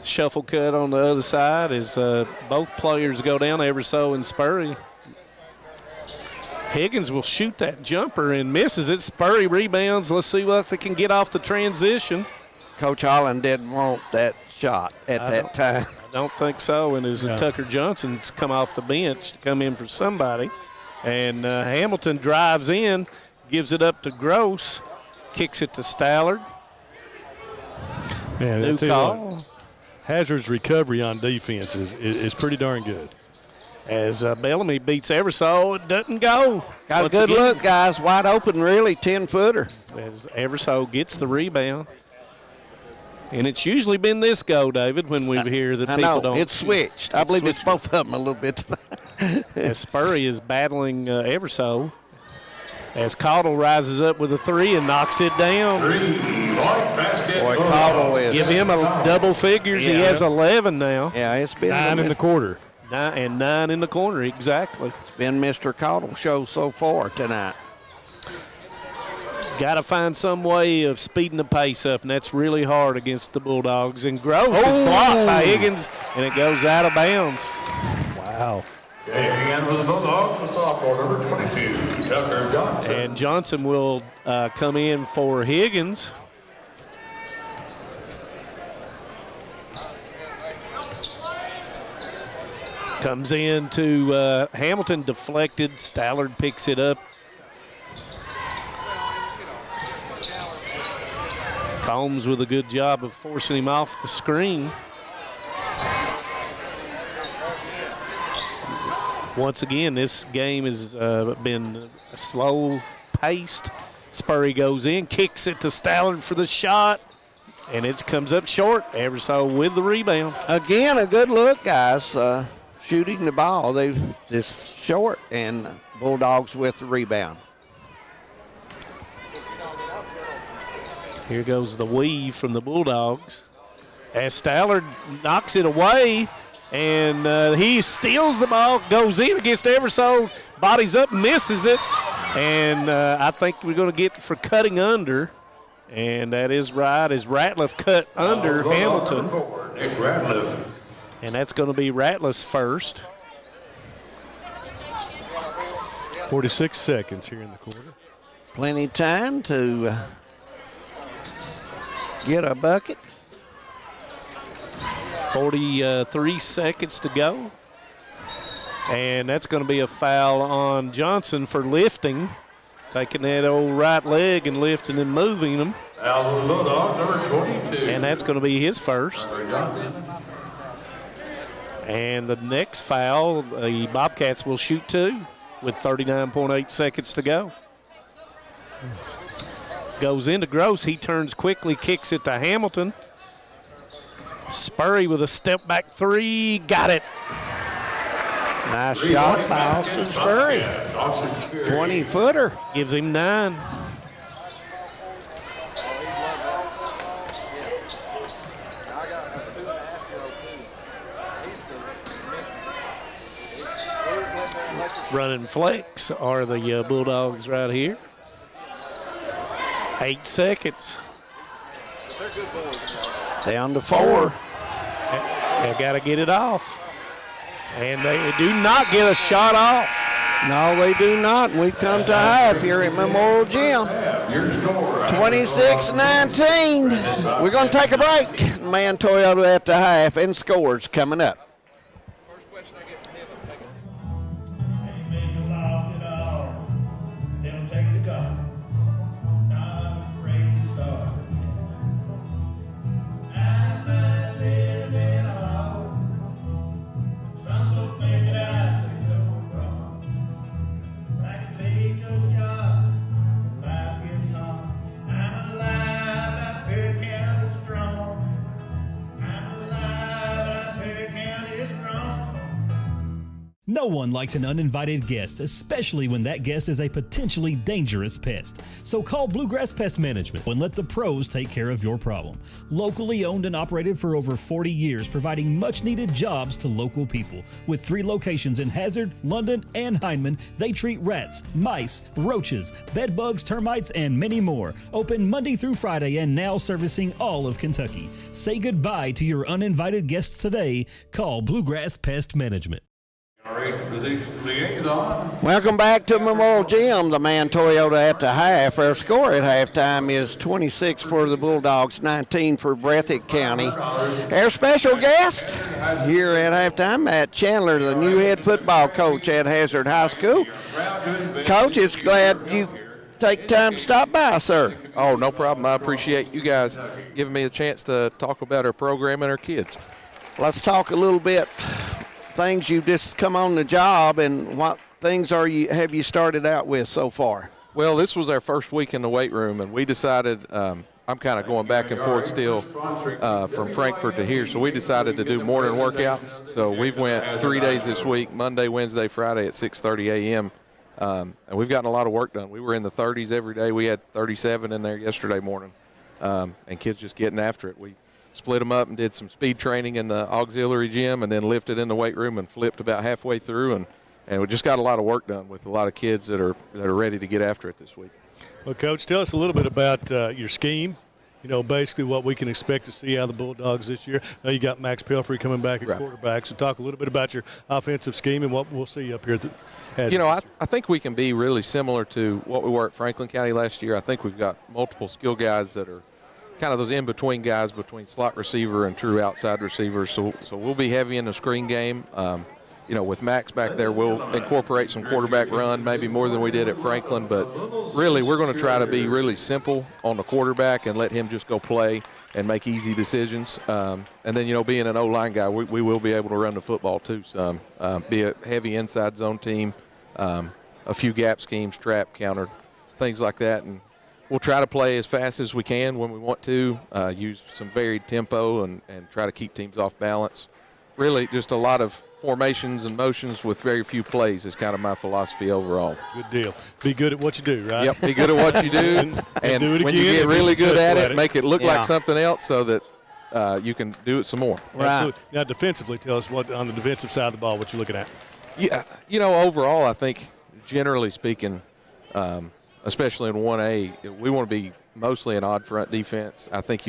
Shuffle cut on the other side as both players go down, Everso and Spurry. Higgins will shoot that jumper and misses it. Spurry rebounds. Let's see what they can get off the transition. Coach Holland didn't want that shot at that time. I don't think so. And as Tucker Johnson's come off the bench to come in for somebody. And Hamilton drives in, gives it up to Gross, kicks it to Stallard. Man, New call. Hazard's recovery on defense is pretty darn good. As Bellamy beats Everso, it doesn't go. Got a good look, guys. Wide open, really, 10-footer. As Everso gets the rebound. And it's usually been this go, David, when we hear that people don't. It's switched. I believe it's both of them a little bit. As Spurry is battling Everso. As Caudle rises up with a three and knocks it down. Boy, Caudle is. Give him a double figures. He has 11 now. Yeah, it's been 9 in the quarter. 9 in the corner, exactly. It's been Mr. Caudle show so far tonight. Got to find some way of speeding the pace up, and that's really hard against the Bulldogs. And Gross is blocked by Higgins, and it goes out of bounds. Wow. And for the Bulldogs, the sophomore, number 22, Tucker Johnson. And Johnson will come in for Higgins. Comes in to Hamilton, deflected. Stallard picks it up. Combs with a good job of forcing him off the screen. Once again, this game has been slow-paced. Spurry goes in, kicks it to Stallard for the shot, and it comes up short. Everso with the rebound. Again, a good look, guys. Shooting the ball. They've this short, and Bulldogs with the rebound. Here goes the weave from the Bulldogs. As Stallard knocks it away, and he steals the ball, goes in against Everso, bodies up, misses it, and I think we're going to get for cutting under, and that is right, as Ratliff cut under Hamilton. Nick Ratliff. And that's going to be Ratliff's first. 46 seconds here in the quarter. Plenty of time to get a bucket. 43 seconds to go. And that's going to be a foul on Johnson for lifting, taking that old right leg and lifting and moving him. Foul on the Bulldogs, number 22. And that's going to be his first. Johnson. And the next foul, the Bobcats will shoot two with 39.8 seconds to go. Goes into Gross. He turns quickly, kicks it to Hamilton. Spurry with a step back three. Got it. Nice shot by Austin Spurry. 20-footer. Gives him 9. Running flex are the Bulldogs right here. 8 seconds. Down to 4. They got to get it off. And they do not get a shot off. No, they do not. We've come to half here at Memorial Gym. 26-19. We're going to take a break. Man Toyota at the half and scores coming up. No one likes an uninvited guest, especially when that guest is a potentially dangerous pest. So call Bluegrass Pest Management and let the pros take care of your problem. Locally owned and operated for over 40 years, providing much-needed jobs to local people. With 3 locations in Hazard, London, and Hindman, they treat rats, mice, roaches, bed bugs, termites, and many more. Open Monday through Friday and now servicing all of Kentucky. Say goodbye to your uninvited guests today. Call Bluegrass Pest Management. Welcome back to Memorial Gym. The Man Toyota at the half. Our score at halftime is 26 for the Bulldogs, 19 for Breathitt County. Our special guest here at halftime, Matt Chandler, the new head football coach at Hazard High School. Coach, it's glad you take time to stop by, sir. Oh, no problem. I appreciate you guys giving me a chance to talk about our program and our kids. Let's talk a little bit. Things you've just come on the job, and what things have you started out with so far? Well, this was our first week in the weight room, and we decided I'm kind of going back and forth still from Frankfort to here, so we decided to do morning workouts. So we've went 3 days this week, Monday, Wednesday, Friday at 6:30 a.m., and we've gotten a lot of work done. We were in the 30s every day. We had 37 in there yesterday morning, and kids just getting after it. We split them up and did some speed training in the auxiliary gym, and then lifted in the weight room and flipped about halfway through, and we just got a lot of work done with a lot of kids that are ready to get after it this week. Well, Coach, tell us a little bit about your scheme. You know, basically what we can expect to see out of the Bulldogs this year. Now you got Max Pelfrey coming back at quarterback, so talk a little bit about your offensive scheme and what we'll see up here at the Hazard. You know, I think we can be really similar to what we were at Franklin County last year. I think we've got multiple skill guys that are kind of those in-between guys between slot receiver and true outside receivers. So we'll be heavy in the screen game. You know, with Max back there, we'll incorporate some quarterback run, maybe more than we did at Franklin. But really, we're going to try to be really simple on the quarterback and let him just go play and make easy decisions. And then, you know, being an O-line guy, we will be able to run the football too some. Be a heavy inside zone team, a few gap schemes, trap, counter, things like that. And we'll try to play as fast as we can when we want to, use some varied tempo and try to keep teams off balance. Really just a lot of formations and motions with very few plays is kind of my philosophy overall. Good deal. Be good at what you do, right? Yep, be good at what you do. and do it when you again get really good at it, make it look Yeah. like something else so that you can do it some more. Right. Absolutely. Now, defensively, tell us what on the defensive side of the ball, what you're looking at. Yeah, you know, overall, I think generally speaking, especially in 1A, we want to be mostly an odd front defense. I think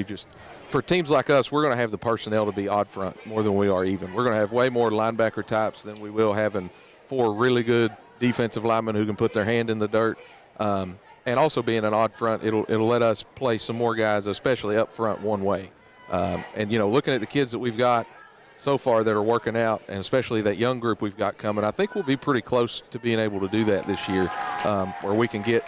for teams like us, we're going to have the personnel to be odd front more than we are even. We're going to have way more linebacker types than we will having 4 really good defensive linemen who can put their hand in the dirt. And also being an odd front, it'll let us play some more guys, especially up front one way. And, you know, looking at the kids that we've got so far that are working out, and especially that young group we've got coming, I think we'll be pretty close to being able to do that this year, where we can get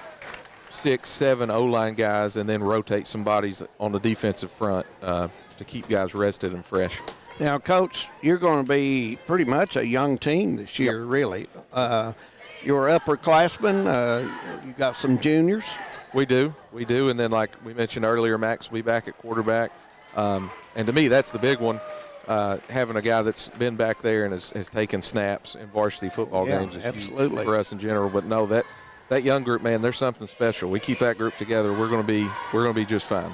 6, 7 O-line guys and then rotate some bodies on the defensive front to keep guys rested and fresh. Now, Coach, you're going to be pretty much a young team this year, really. You're upperclassmen. You got some juniors. We do. And then, like we mentioned earlier, Max will be back at quarterback. And to me, that's the big one. Having a guy that's been back there and has taken snaps in varsity football games is absolutely huge for us in general. But no, that young group, man, there's something special. We keep that group together, we're going to be just fine.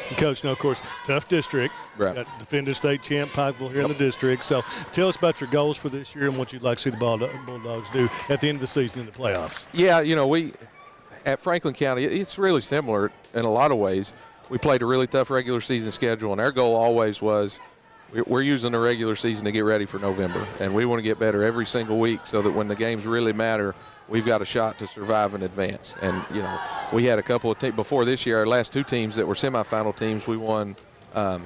And Coach, now, of course, tough district. Right. Got defending state champ Pikeville here in the district. So tell us about your goals for this year and what you'd like to see the Bulldogs do at the end of the season in the playoffs. Yeah, you know, we at Franklin County, it's really similar in a lot of ways. We played a really tough regular season schedule, and our goal always was we're using the regular season to get ready for November, and we want to get better every single week so that when the games really matter, we've got a shot to survive in advance. And, you know, we had a couple of teams before this year, our last 2 teams that were semifinal teams, we won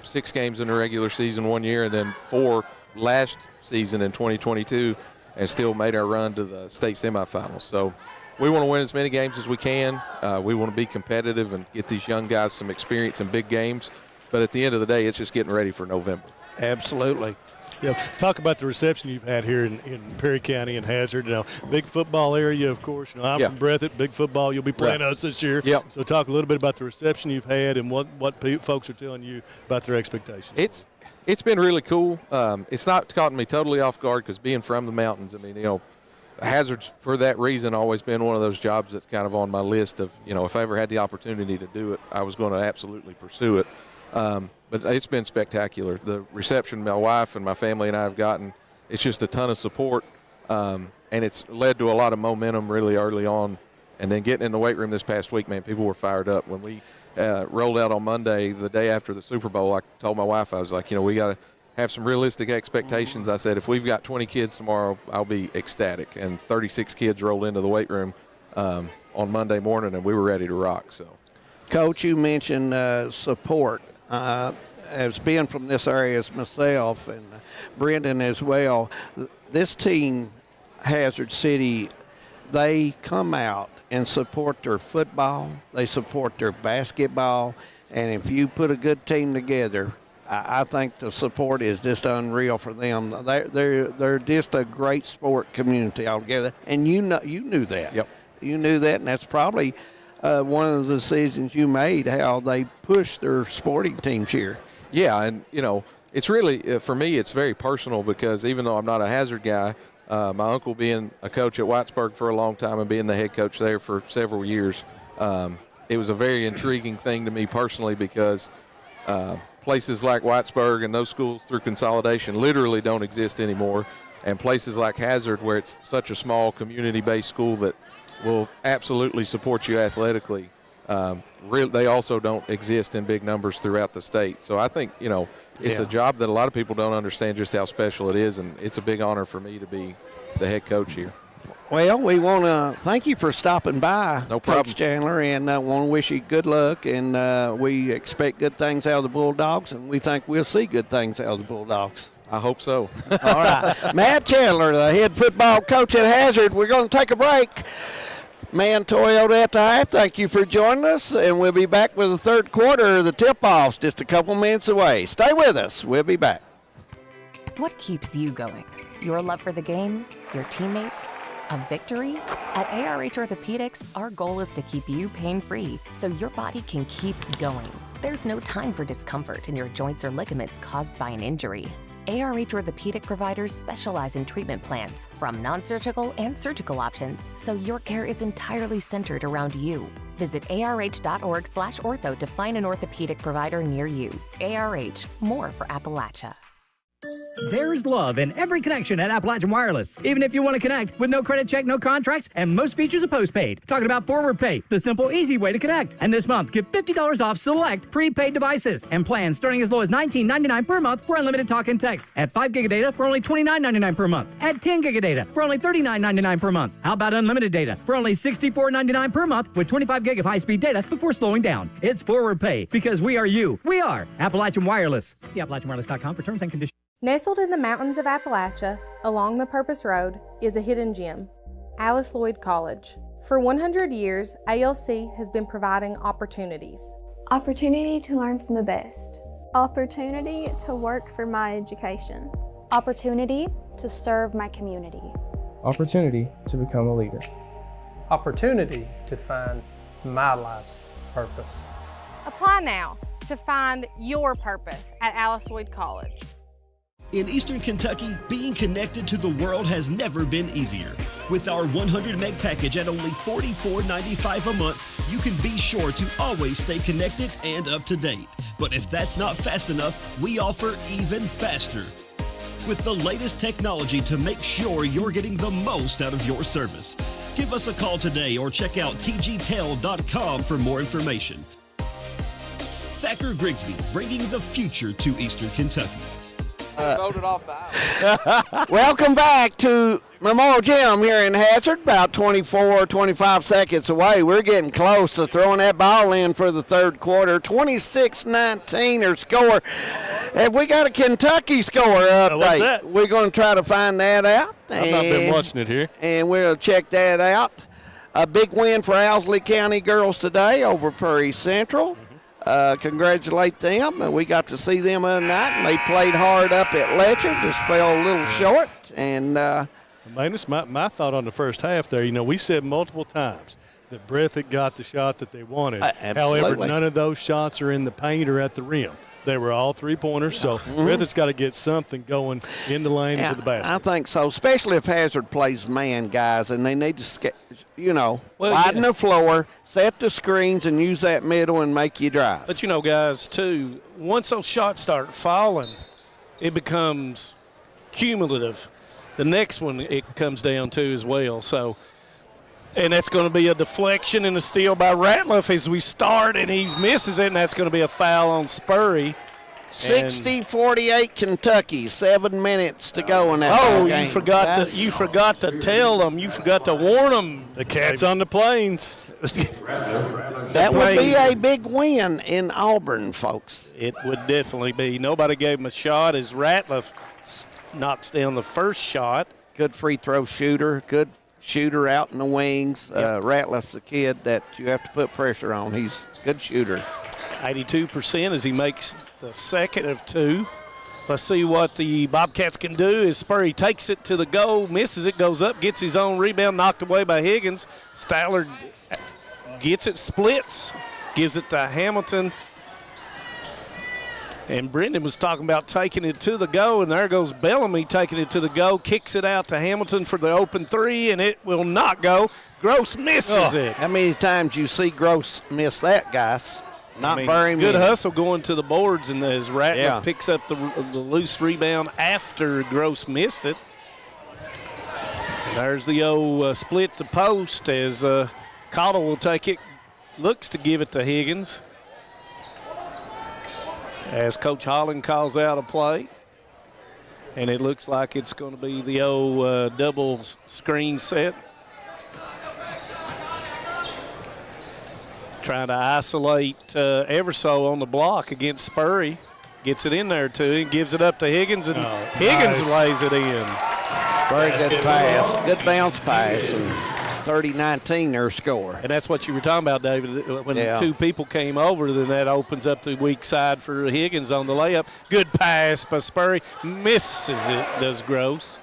6 games in the regular season one year and then 4 last season in 2022 and still made our run to the state semifinals. So we want to win as many games as we can. We want to be competitive and get these young guys some experience in big games. But at the end of the day, it's just getting ready for November. Absolutely. Yeah, talk about the reception you've had here in Perry County and Hazard. You know, big football area, of course. You know, I'm from BREATHITT, big football. You'll be playing us this year. Yep. So talk a little bit about the reception you've had and what folks are telling you about their expectations. It's been really cool. It's not caught me totally off guard because being from the mountains, I mean, you know, Hazard's for that reason always been one of those jobs that's kind of on my list of, you know, if I ever had the opportunity to do it, I was going to absolutely pursue it. But it's been spectacular. The reception my wife and my family and I have gotten, it's just a ton of support, and it's led to a lot of momentum really early on. And then getting in the weight room this past week, man, people were fired up. When we rolled out on Monday, the day after the Super Bowl, I told my wife, I was like, you know, we got to have some realistic expectations. I said, if we've got 20 kids tomorrow, I'll be ecstatic. And 36 kids rolled into the weight room on Monday morning, and we were ready to rock. So, Coach, you mentioned support. As being from this area as myself and Brendan as well, this team, Hazard City, they come out and support their football, they support their basketball, and if you put a good team together, I think the support is just unreal for them. They're just a great sport community altogether, and you knew that. Yep. You knew that, and that's probably one of the decisions you made, how they push their sporting teams here. Yeah, and, you know, it's really, for me, it's very personal because even though I'm not a Hazard guy, my uncle being a coach at Whitesburg for a long time and being the head coach there for several years, it was a very intriguing thing to me personally because places like Whitesburg and those schools through consolidation literally don't exist anymore, and places like Hazard where it's such a small community-based school that will absolutely support you athletically, they also don't exist in big numbers throughout the state. So I think, you know, it's a job that a lot of people don't understand just how special it is, and it's a big honor for me to be the head coach here. Well, we want to thank you for stopping by, no problem, Coach Chandler, and want to wish you good luck, and we expect good things out of the Bulldogs, and we think we'll see good things out of the Bulldogs. I hope so. All right. Matt Chandler, the head football coach at Hazard. We're going to take a break. Man Toyota at the half, thank you for joining us, and we'll be back with the third quarter of the tip-offs just a couple minutes away. Stay with us. We'll be back. What keeps you going? Your love for the game? Your teammates? A victory? At ARH Orthopedics, our goal is to keep you pain-free so your body can keep going. There's no time for discomfort in your joints or ligaments caused by an injury. ARH Orthopedic providers specialize in treatment plans, from non-surgical and surgical options, so your care is entirely centered around you. Visit arh.org/ortho to find an orthopedic provider near you. ARH, more for Appalachia. There's love in every connection at Appalachian Wireless. Even if you want to connect with no credit check, no contracts, and most features are postpaid. Talking about Forward Pay, the simple, easy way to connect. And this month, get $50 off select prepaid devices and plans starting as low as $19.99 per month for unlimited talk and text. At 5 gig of data for only $29.99 per month. At 10 gig of data for only $39.99 per month. How about unlimited data for only $64.99 per month with 25 gig of high-speed data before slowing down? It's Forward Pay because we are you. We are Appalachian Wireless. See AppalachianWireless.com for terms and conditions. Nestled in the mountains of Appalachia, along the Purpose Road, is a hidden gem, Alice Lloyd College. For 100 years, ALC has been providing opportunities. Opportunity to learn from the best. Opportunity to work for my education. Opportunity to serve my community. Opportunity to become a leader. Opportunity to find my life's purpose. Apply now to find your purpose at Alice Lloyd College. In Eastern Kentucky, being connected to the world has never been easier. With our 100 meg package at only $44.95 a month, you can be sure to always stay connected and up to date. But if that's not fast enough, we offer even faster. With the layest technology to make sure you're getting the most out of your service. Give us a call today or check out tgtel.com for more information. Thacker Grigsby, bringing the future to Eastern Kentucky. Voted off the aisle. Welcome back to Memorial Gym here in Hazard, about 25 seconds away. We're getting close to throwing that ball in for the third quarter. 26-19 or score. Have we got a Kentucky score update? What's that? We're going to try to find that out. I've not been watching it here. And we'll check that out. A big win for Owsley County girls today over Prairie Central. Congratulate them. We got to see them the other night, and they played hard up at Letcher, just fell a little short. And man, it's my thought on the first half there. You know, we said multiple times that BREATHITT got the shot that they wanted. However, none of those shots are in the paint or at the rim. They were all three-pointers, so BREATHITT's got to get something going in the lane to the basket. I think so, especially if Hazard plays man, guys, and they need to, widen the floor, set the screens, and use that middle and make you drive. But, guys, too, once those shots start falling, it becomes cumulative. The next one it comes down to as well. So, and that's going to be a deflection and a steal by Ratliff as we start, and he misses it, and that's going to be a foul on Spurry. 60-48 Kentucky, 7 minutes to go in that game. You forgot to tell them. You forgot to warn them. The cat's on the plains. That would be a big win in Auburn, folks. It would definitely be. Nobody gave him a shot as Ratliff knocks down the first shot. Good free throw shooter, good shooter out in the wings. Ratliff's a kid that you have to put pressure on. He's a good shooter. 82% as he makes the second of two. Let's see what the Bobcats can do as Spurry takes it to the goal, misses it, goes up, gets his own rebound, knocked away by Higgins. Stallard gets it, splits, gives it to Hamilton. And Brendan was talking about taking it to the goal, and there goes Bellamy taking it to the goal, kicks it out to Hamilton for the open three, and it will not go. Gross misses it. How many times you see Gross miss that, guys? Not very many. Good hustle going to the boards, and as Ratliff picks up the loose rebound after Gross missed it. And there's the old split to post as Cottle will take it, looks to give it to Higgins. As Coach Holland calls out a play. And it looks like it's going to be the old double screen set. Trying to isolate Everso on the block against Spurry. Gets it in there, too, and gives it up to Higgins, and Higgins lays it in. Very good pass. Good bounce pass. And 30-19 their score. And that's what you were talking about, David. When the two people came over, then that opens up the weak side for Higgins on the layup. Good pass by Spurry. Misses it, does Gross.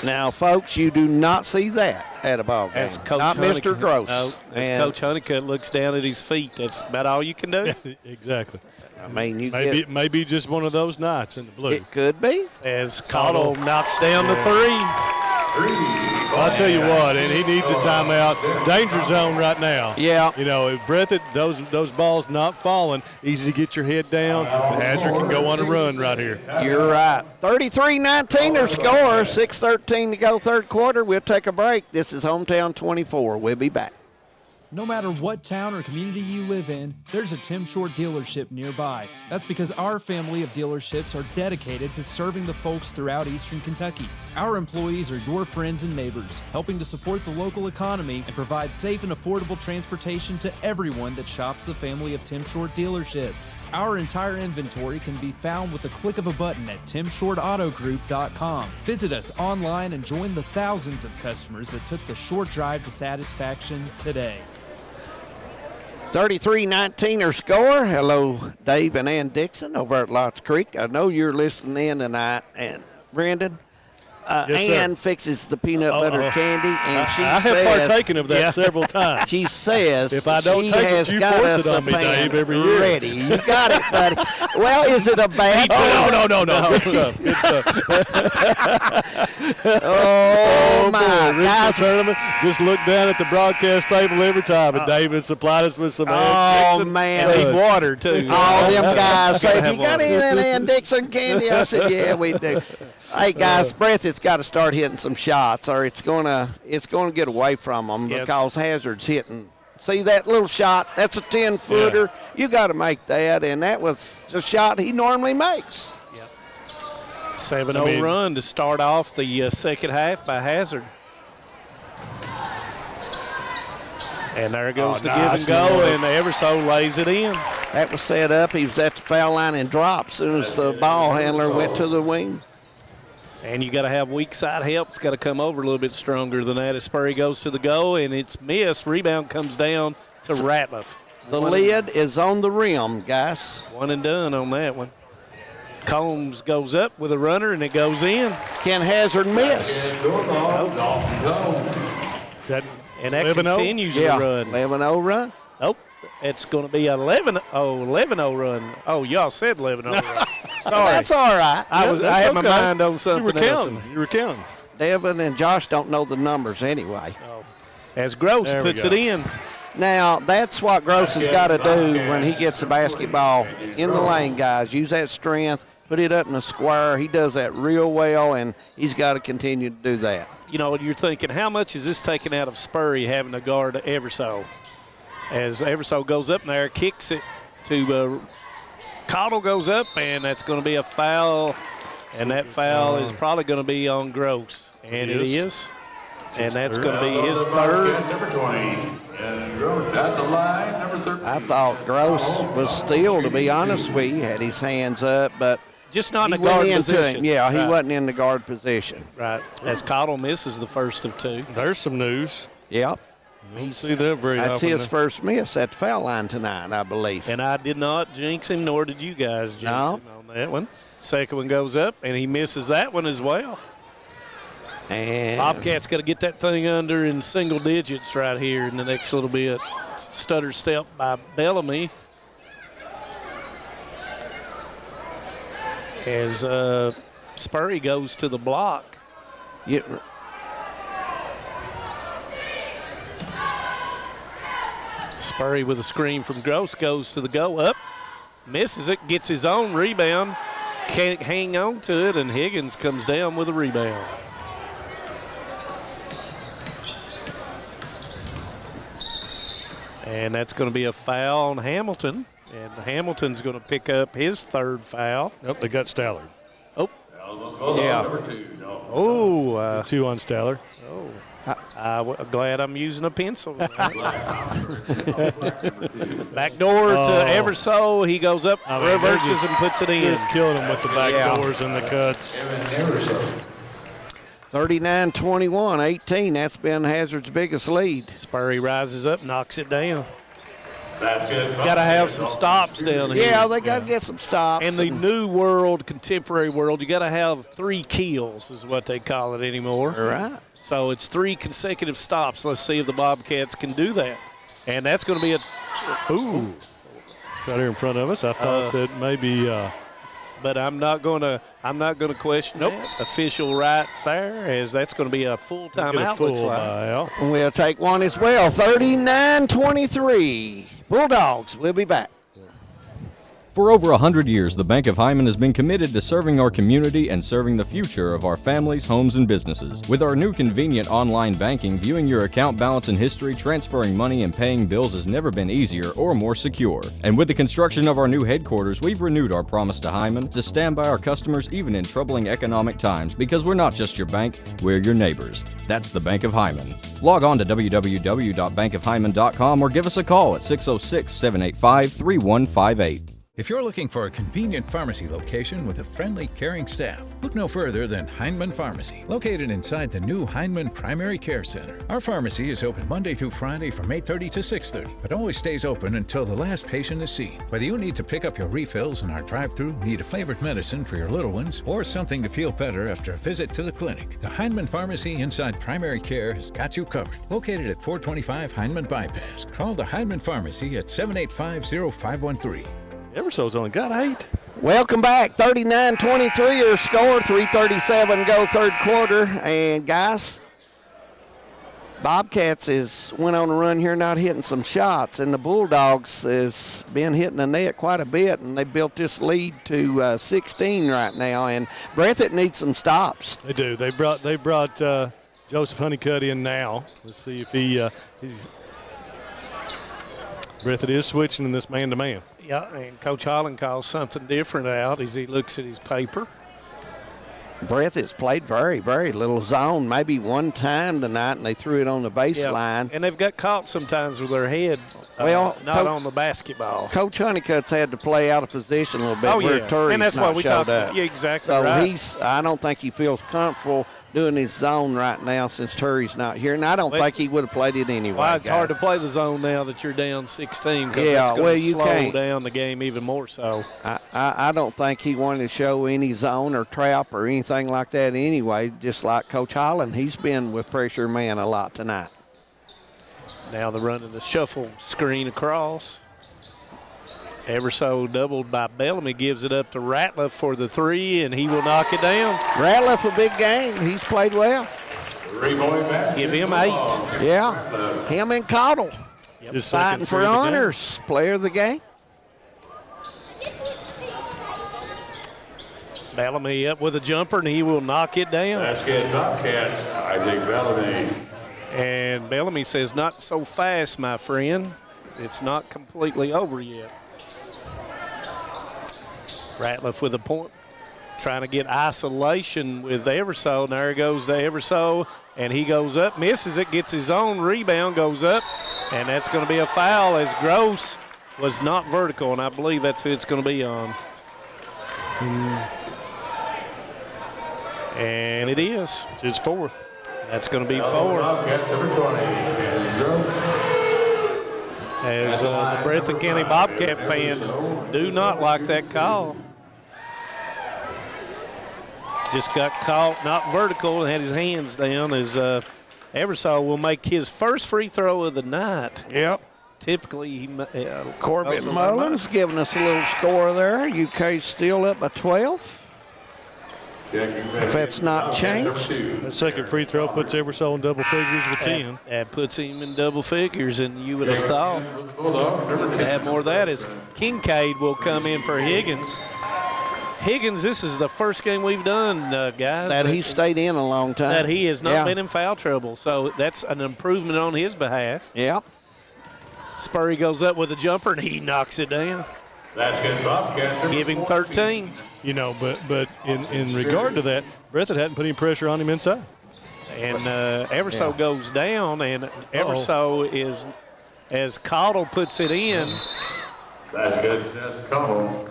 Now, folks, you do not see that at a ball game. Not Mr. Gross. No, as Coach Honeycutt looks down at his feet, that's about all you can do. Exactly. I mean, maybe just one of those nights in the blue. It could be. As Cottle knocks down the three. I'll tell you what, and he needs a timeout. Danger zone right now. Yeah. If BREATHITT, those balls not falling, easy to get your head down. Hazard can go on a run right here. You're right. 33-19 their score. 6:13 to go third quarter. We'll take a break. This is Hometown 24. We'll be back. No matter what town or community you live in, there's a Tim Short dealership nearby. That's because our family of dealerships are dedicated to serving the folks throughout Eastern Kentucky. Our employees are your friends and neighbors, helping to support the local economy and provide safe and affordable transportation to everyone that shops the family of Tim Short dealerships. Our entire inventory can be found with the click of a button at timshortautogroup.com. Visit us online and join the thousands of customers that took the short drive to satisfaction today. 33-19 their score. Hello, Dave and Ann Dixon over at Lots Creek. I know you're listening in tonight. And Brandon, Yes, Ann fixes the peanut butter candy, and she I have partaken of that several times. She says if I don't she take has it, you got force us it on a me, pan Dave, every year. ready. You got it, buddy. Well, is it a bad No. Good stuff. Good stuff. Oh, my. Guys, tournament, just look down at the broadcast table every time, and David supplied us with some Oh, man. And need water, too. All them guys say, if you got any of that Ann Dixon candy? I said, yeah, we do. Hey, guys, BREATHITT's got to start hitting some shots, or it's gonna get away from them because Hazard's hitting. See that little shot? That's a 10-footer. You got to make that, and that was the shot he normally makes. 7-0 run to start off the second half by Hazard. And there goes the give and go, and Everso lays it in. That was set up. He was at the foul line and dropped as soon as the ball handler went to the wing. And you got to have weak side help. It's got to come over a little bit stronger than that. As Spurry goes to the go, and it's missed. Rebound comes down to Ratliff. The lid is on the rim, guys. One and done on that one. Combs goes up with a runner, and it goes in. Can Hazard miss? And that continues the run. 11-0 run? Nope. It's going to be 11-0 run. Oh, y'all said 11-0 run. Sorry. That's all right. I had my mind on something else. You were counting. Devin and Josh don't know the numbers anyway. As Gross puts it in. Now, that's what Gross has got to do when he gets the basketball in the lane, guys. Use that strength, put it up in the square. He does that real well, and he's got to continue to do that. You know, you're thinking, how much is this taking out of Spurry having to guard Everso? As Everso goes up there, kicks it to Cottle goes up, and that's going to be a foul. And that foul is probably going to be on Gross. And it is. And that's going to be his third. Number 20. And Gross at the line, number 13. I thought Gross was still, to be honest with you, had his hands up, but just not in the guard position. Yeah, he wasn't in the guard position. Right. As Cottle misses the first of two. There's some news. Yep. See that very That's often his there. first miss at the foul line tonight, I believe. And I did not jinx him, nor did you guys jinx him on that one. Second one goes up, and he misses that one as well. And Bobcat's got to get that thing under in single digits right here in the next little bit. Stutter step by Bellamy. As Spurry goes to the block. Spurry with a screen from Gross goes to the go up. Misses it, gets his own rebound. Can't hang on to it, and Higgins comes down with a rebound. And that's going to be a foul on Hamilton. And Hamilton's going to pick up his third foul. Nope, they got Stallard. Oh. Yeah. Number 2. No. Oh. 2 on Stallard. Oh. I'm glad I'm using a pencil. Back door to Everso. He goes up, reverses, and puts it in. Just killing him with the back doors and the cuts. 39-21, 18. That's been Hazard's biggest lead. Spurry rises up, knocks it down. That's good. Got to have some stops down here. Yeah, they got to get some stops. In the new world, contemporary world, you got to have 3 kills is what they call it anymore. All right. So it's 3 consecutive stops. Let's see if the Bobcats can do that. And that's going to be a ooh. Right here in front of us. I thought that maybe but I'm not going to question that. Official right there, as that's going to be a full timeout. Looks like. We'll take one as well. 39-23. Bulldogs. We'll be back. For over 100 years, the Bank of Hyman has been committed to serving our community and serving the future of our families, homes, and businesses. With our new convenient online banking, viewing your account balance and history, transferring money, and paying bills has never been easier or more secure. And with the construction of our new headquarters, we've renewed our promise to Hyman to stand by our customers even in troubling economic times, because we're not just your bank, we're your neighbors. That's the Bank of Hyman. Log on to www.bankofhyman.com or give us a call at 606-785-3158. If you're looking for a convenient pharmacy location with a friendly, caring staff, look no further than Heinemann Pharmacy, located inside the new Heinemann Primary Care Center. Our pharmacy is open Monday through Friday from 8:30 to 6:30, but always stays open until the last patient is seen. Whether you need to pick up your refills in our drive-thru, need a flavored medicine for your little ones, or something to feel better after a visit to the clinic, the Heinemann Pharmacy inside Primary Care has got you covered. Located at 425 Heinemann Bypass. Call the Heinemann Pharmacy at 785-0513. Everso's only got 8. Welcome back. 39-23 your score. 3:37 go third quarter. And guys, Bobcats went on a run here, not hitting some shots, and the Bulldogs has been hitting the net quite a bit, and they built this lead to 16 right now. And BREATHITT needs some stops. They do. They brought Joseph Honeycutt in now. Let's see if BREATHITT is switching in this man-to-man. Yeah, and Coach Holland calls something different out as he looks at his paper. Breathitt's played very, very little zone, maybe one time tonight, and they threw it on the baseline. And they've got caught sometimes with their head, not on the basketball. Coach Honeycutt's had to play out of position a little bit where Turry's and that's not why we showed talked up. Yeah, exactly so right. I don't think he feels comfortable doing his zone right now since Turry's not here, and I don't think he would have played it anyway. Well, it's hard to play the zone now that you're down 16 because Yeah, it's well, going to you slow can't. down the game even more so. I don't think he wanted to show any zone or trap or anything like that anyway, just like Coach Holland. He's been with pressure man a lot tonight. Now they're running the shuffle screen across. Ever so doubled by Bellamy, gives it up to Ratliff for the three, and he will knock it down. Ratliff, a big game. He's played well. Give him 8. Yeah, him and Cottle. Just fighting for honors. Player of the game. Bellamy up with a jumper, and he will knock it down. Basket Bobcats, Isaac Bellamy. And Bellamy says, not so fast, my friend. It's not completely over yet. Ratliff with a point, trying to get isolation with Everso. And there he goes to Everso, and he goes up, misses it, gets his own rebound, goes up, and that's going to be a foul as Gross was not vertical, and I believe that's who it's going to be on. And it is. It's his 4th. That's going to be 4. Bobcats, number 20. As the Breathitt County Bobcat fans do not like that call. Just got caught not vertical and had his hands down as Eversole will make his first free throw of the night. Yep. Typically, Corbett Mullins giving us a little score there. UK still up by 12. If that's not changed. That second free throw puts Eversole in double figures with 10. That puts him in double figures, and you would have thought to have more of that as Kincaid will come in for Higgins. Higgins, this is the first game we've done, guys. That he stayed in a long time. That he has not been in foul trouble, so that's an improvement on his behalf. Yep. Spurry goes up with a jumper, and he knocks it down. That's good, Bobcat. Give him 13. You know, but in regard to that, Breathitt hadn't put any pressure on him inside. And Everso goes down, and Everso is, as Cottle puts it in. That's good, Seth Cottle.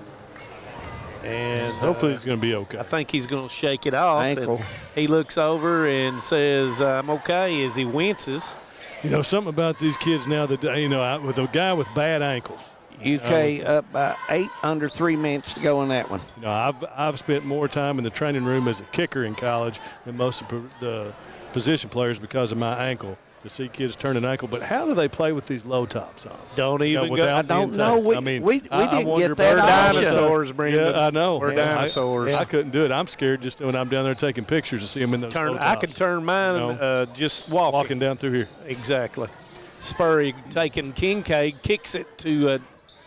And hopefully he's going to be okay. I think he's going to shake it off. Ankle. And he looks over and says, I'm okay, as he winces. You know, something about these kids now that, you know, with a guy with bad ankles. UK up by 8 under 3 minutes to go in that one. You know, I've spent more time in the training room as a kicker in college than most of the position players because of my ankle. To see kids turn an ankle, but how do they play with these low tops on? Don't even go. I don't know. We didn't get that option. Dinosaurs, Brandon. Yeah, I know. We're dinosaurs. I couldn't do it. I'm scared just when I'm down there taking pictures to see them in those low tops. I can turn mine just walking down through here. Exactly. Spurry taking Kincaid, kicks it to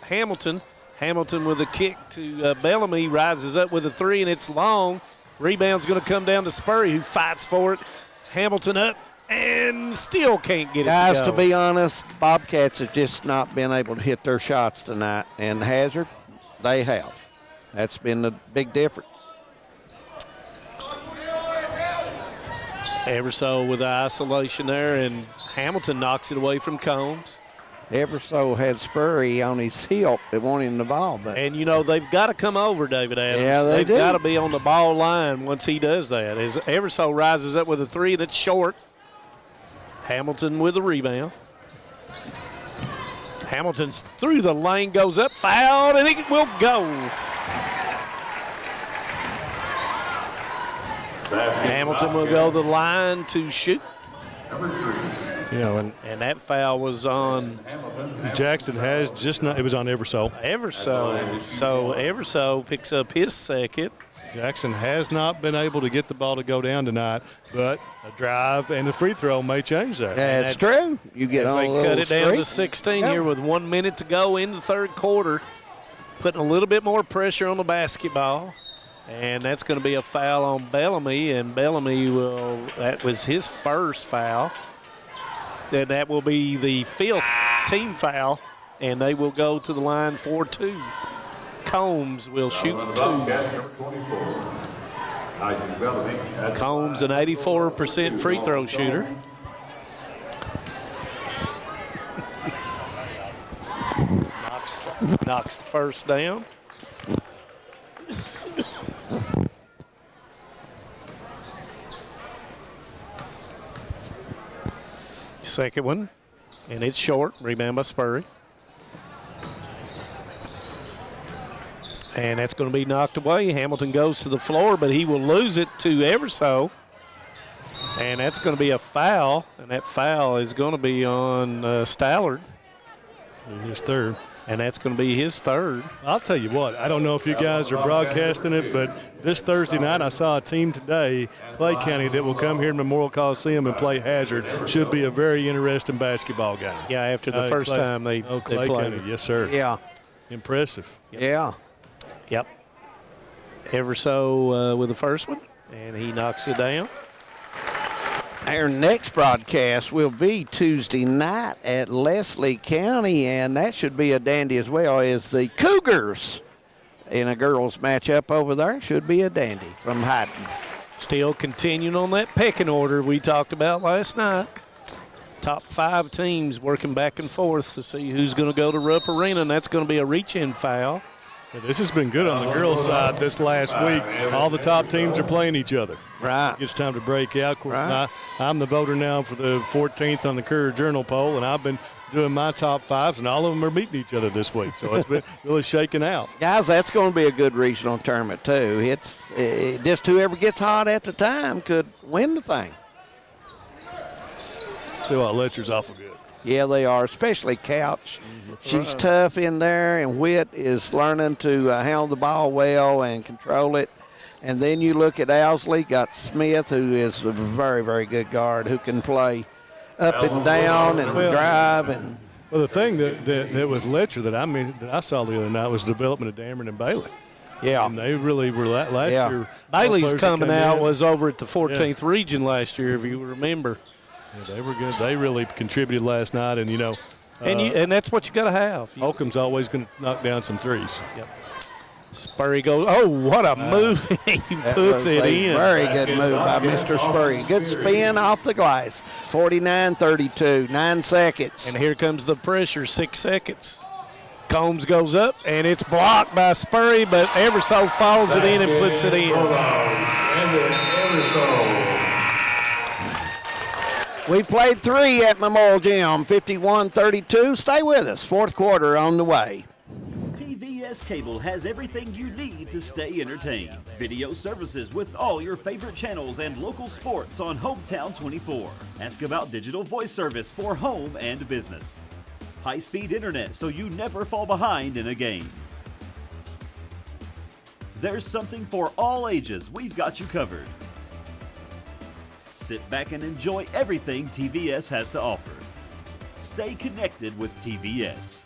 Hamilton. Hamilton with a kick to Bellamy, rises up with a 3, and it's long. Rebound's going to come down to Spurry, who fights for it. Hamilton up and still can't get it Guys, to go. to be honest, Bobcats have just not been able to hit their shots tonight. And Hazard, they have. That's been the big difference. Everso with the isolation there, and Hamilton knocks it away from Combs. Everso had Spurry on his hip. They wanted him the ball. But And, you know, they've got to come over David Adams. Yeah, they do. They've got to be on the ball line once he does that. As Everso rises up with a 3 that's short. Hamilton with the rebound. Hamilton's through the lane, goes up, fouled, and it will go. Hamilton will go to the line to shoot. You know, And that foul was on Jackson has just not. It was on Everso. Everso. So Everso picks up his second. Jackson has not been able to get the ball to go down tonight, but a drive and a free throw may change that. That's true. You get As on they a little cut it down to streak. 16 here with 1 minute to go in the third quarter, putting a little bit more pressure on the basketball. And that's going to be a foul on Bellamy, and Bellamy will, that was his first foul. Then that will be the 5th team foul, and they will go to the line for 2. Combs will shoot 2. Combs, an 84% free throw shooter. Knocks the first down. Second one, and it's short. Rebound by Spurry. And that's going to be knocked away. Hamilton goes to the floor, but he will lose it to Everso. And that's going to be a foul, and that foul is going to be on Stallard. His third. And that's going to be his third. I'll tell you what, I don't know if you guys are broadcasting it, but this Thursday night I saw a team today, Clay County, that will come here to Memorial Coliseum and play Hazard. Should be a very interesting basketball game. Yeah, after the first time they Clay played. County, yes, sir. Yeah. Impressive. Yeah. Yep. Everso with the first one, and he knocks it down. Our next broadcast will be Tuesday night at Leslie County, and that should be a dandy as well, as the Cougars in a girls matchup over there. Should be a dandy from Hyden. Still continuing on that pecking order we talked about last night. Top 5 teams working back and forth to see who's going to go to Rupp Arena, and that's going to be a reach-in foul. Yeah, this has been good on the girls' side this last week. All the top teams are playing each other. Right. It's time to break out. Of course, I'm the voter now for the 14th on the Courier Journal poll, and I've been doing my top 5s, and all of them are meeting each other this week. So it's been really shaking out. Guys, that's going to be a good regional tournament, too. It's just whoever gets hot at the time could win the thing. So Letcher's awful good. Yeah, they are, especially Couch. She's tough in there, and Witt is learning to handle the ball well and control it. And then you look at Owsley, got Smith, who is a very, very good guard, who can play up and down and drive. And well, the thing that with Letcher that I saw the other night was the development of Dameron and Bailey. Yeah. And they really were last year. Bailey's coming out was over at the 14th region last year, if you remember. Yeah, they were good. They really contributed last night, and and that's what you got to have. Holcomb's always going to knock down some threes. Yep. Spurry goes. Oh, what a move! He puts it in. Very good move by Mr. Spurry. Good spin off the glass. 49-32, 9 seconds. And here comes the pressure. 6 seconds. Combs goes up, and it's blocked by Spurry, but Everso follows it in and puts it in. We played 3 at Memorial Gym, 51-32. Stay with us. Fourth quarter on the way. TVS Cable has everything you need to stay entertained. Video services with all your favorite channels and local sports on Hometown 24. Ask about digital voice service for home and business. High-speed internet so you never fall behind in a game. There's something for all ages. We've got you covered. Sit back and enjoy everything TVS has to offer. Stay connected with TVS.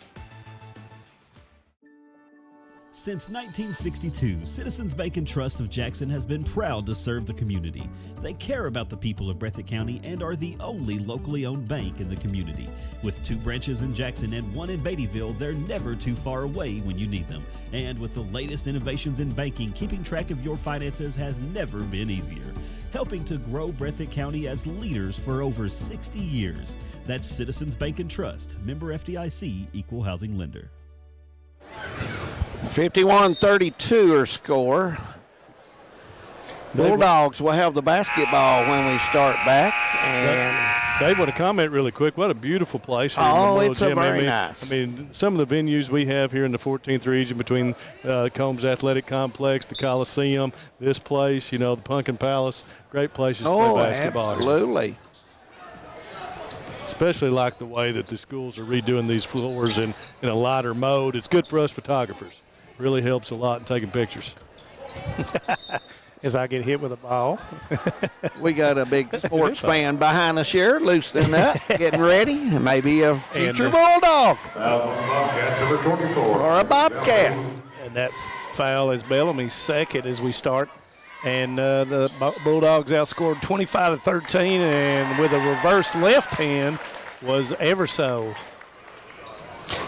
Since 1962, Citizens Bank and Trust of Jackson has been proud to serve the community. They care about the people of Breathitt County and are the only locally owned bank in the community. With 2 branches in Jackson and 1 in Beattyville, they're never too far away when you need them. And with the latest innovations in banking, keeping track of your finances has never been easier. Helping to grow Breathitt County as leaders for over 60 years. That's Citizens Bank and Trust, member FDIC, equal housing lender. 51-32 our score. Bulldogs will have the basketball when we start back. And Dave, want to comment really quick? What a beautiful place. Here oh, in it's a very nice. I mean, some of the venues we have here in the 14th region between Combs Athletic Complex, the Coliseum, this place, the Pumpkin Palace, great places to play basketball. Absolutely. Especially like the way that the schools are redoing these floors in a lighter mode. It's good for us photographers. Really helps a lot in taking pictures. As I get hit with a ball. We got a big sports fan behind us here, loosening up, getting ready. Maybe a future Bulldog. Or a Bobcat. And that foul is Bellamy's second as we start. And the Bulldogs outscored 25-13, and with a reverse left hand was Everso.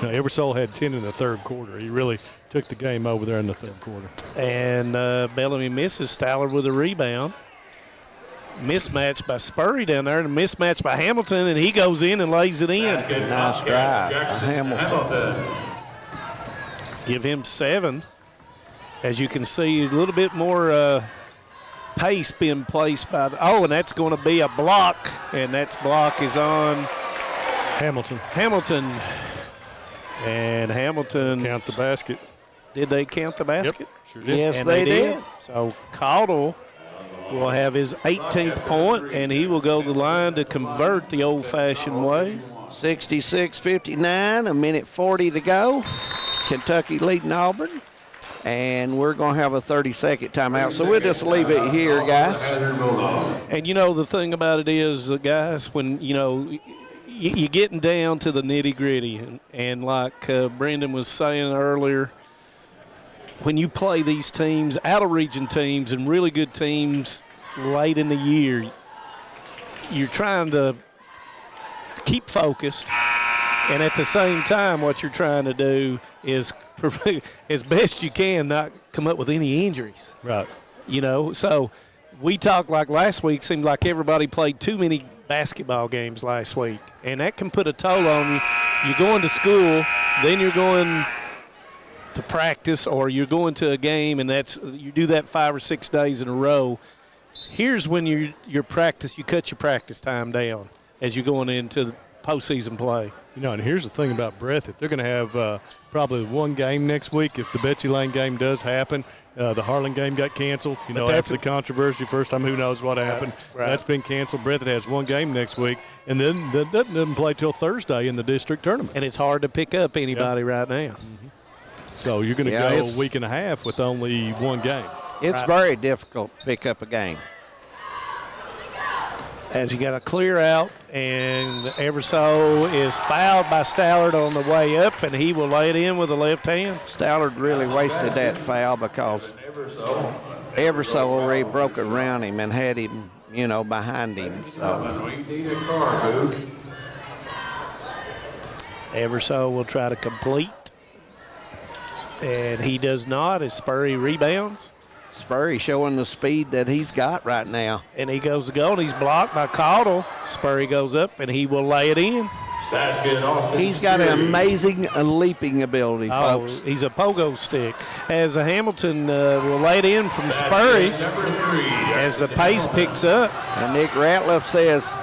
Eversole had 10 in the third quarter. He really took the game over there in the third quarter. And Bellamy misses. Stallard with a rebound. Mismatch by Spurry down there, and a mismatch by Hamilton, and he goes in and lays it in. Nice drive by Hamilton. Give him 7. As you can see, a little bit more pace being placed by and that's going to be a block, and that block is on Hamilton. And Hamilton. Count the basket. Did they count the basket? Yep, sure did. Yes, and they did. So Caudle will have his 18th point, and he will go to the line to convert the old-fashioned way. 66-59, a minute 40 to go. Kentucky leading Auburn. And we're going to have a 30-second timeout. So we'll just leave it here, guys. And, the thing about it is, guys, when, you're getting down to the nitty-gritty. And like Brendan was saying earlier, when you play these teams, out-of-region teams and really good teams late in the year, you're trying to keep focused. And at the same time, what you're trying to do is, as best you can, not come up with any injuries. Right. So we talked like last week, seemed like everybody played too many basketball games last week. And that can put a toll on you. You're going to school, then you're going to practice, or you're going to a game, and you do that 5 or 6 days in a row. Here's when your practice, you cut your practice time down as you're going into postseason play. And here's the thing about Breathitt. They're going to have probably one game next week. If the Betsy Lane game does happen, the Harlan game got canceled. After the controversy, first time, who knows what happened. Right. That's been canceled. Breathitt has one game next week, and then that doesn't play till Thursday in the district tournament. And it's hard to pick up anybody right now. Mm-hmm. So you're going to go a week and a half with only one game. It's very difficult to pick up a game. As you got to clear out, and Eversole is fouled by Stallard on the way up, and he will lay it in with the left hand. Stallard really wasted that foul because Eversole already broke around him and had him, behind him. So Eversole will try to complete, and he does not as Spurry rebounds. Spurry showing the speed that he's got right now. And he goes to go, and he's blocked by Caudle. Spurry goes up, and he will lay it in. He's got an amazing leaping ability, folks. He's a pogo stick. As Hamilton will lay it in from Spurry as the pace picks up. And Nick Ratliff says,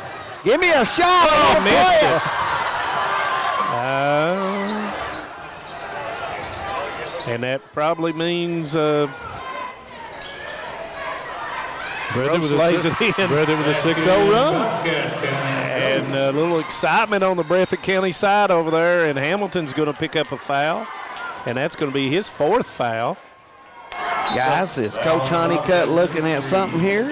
give me a shot. Oh, he missed it. And that probably means Breathitt lays it in. Breathitt with a 6-0 run. And a little excitement on the Breathitt County side over there, and Hamilton's going to pick up a foul, and that's going to be his 4th foul. Guys, is Coach Honeycutt looking at something here?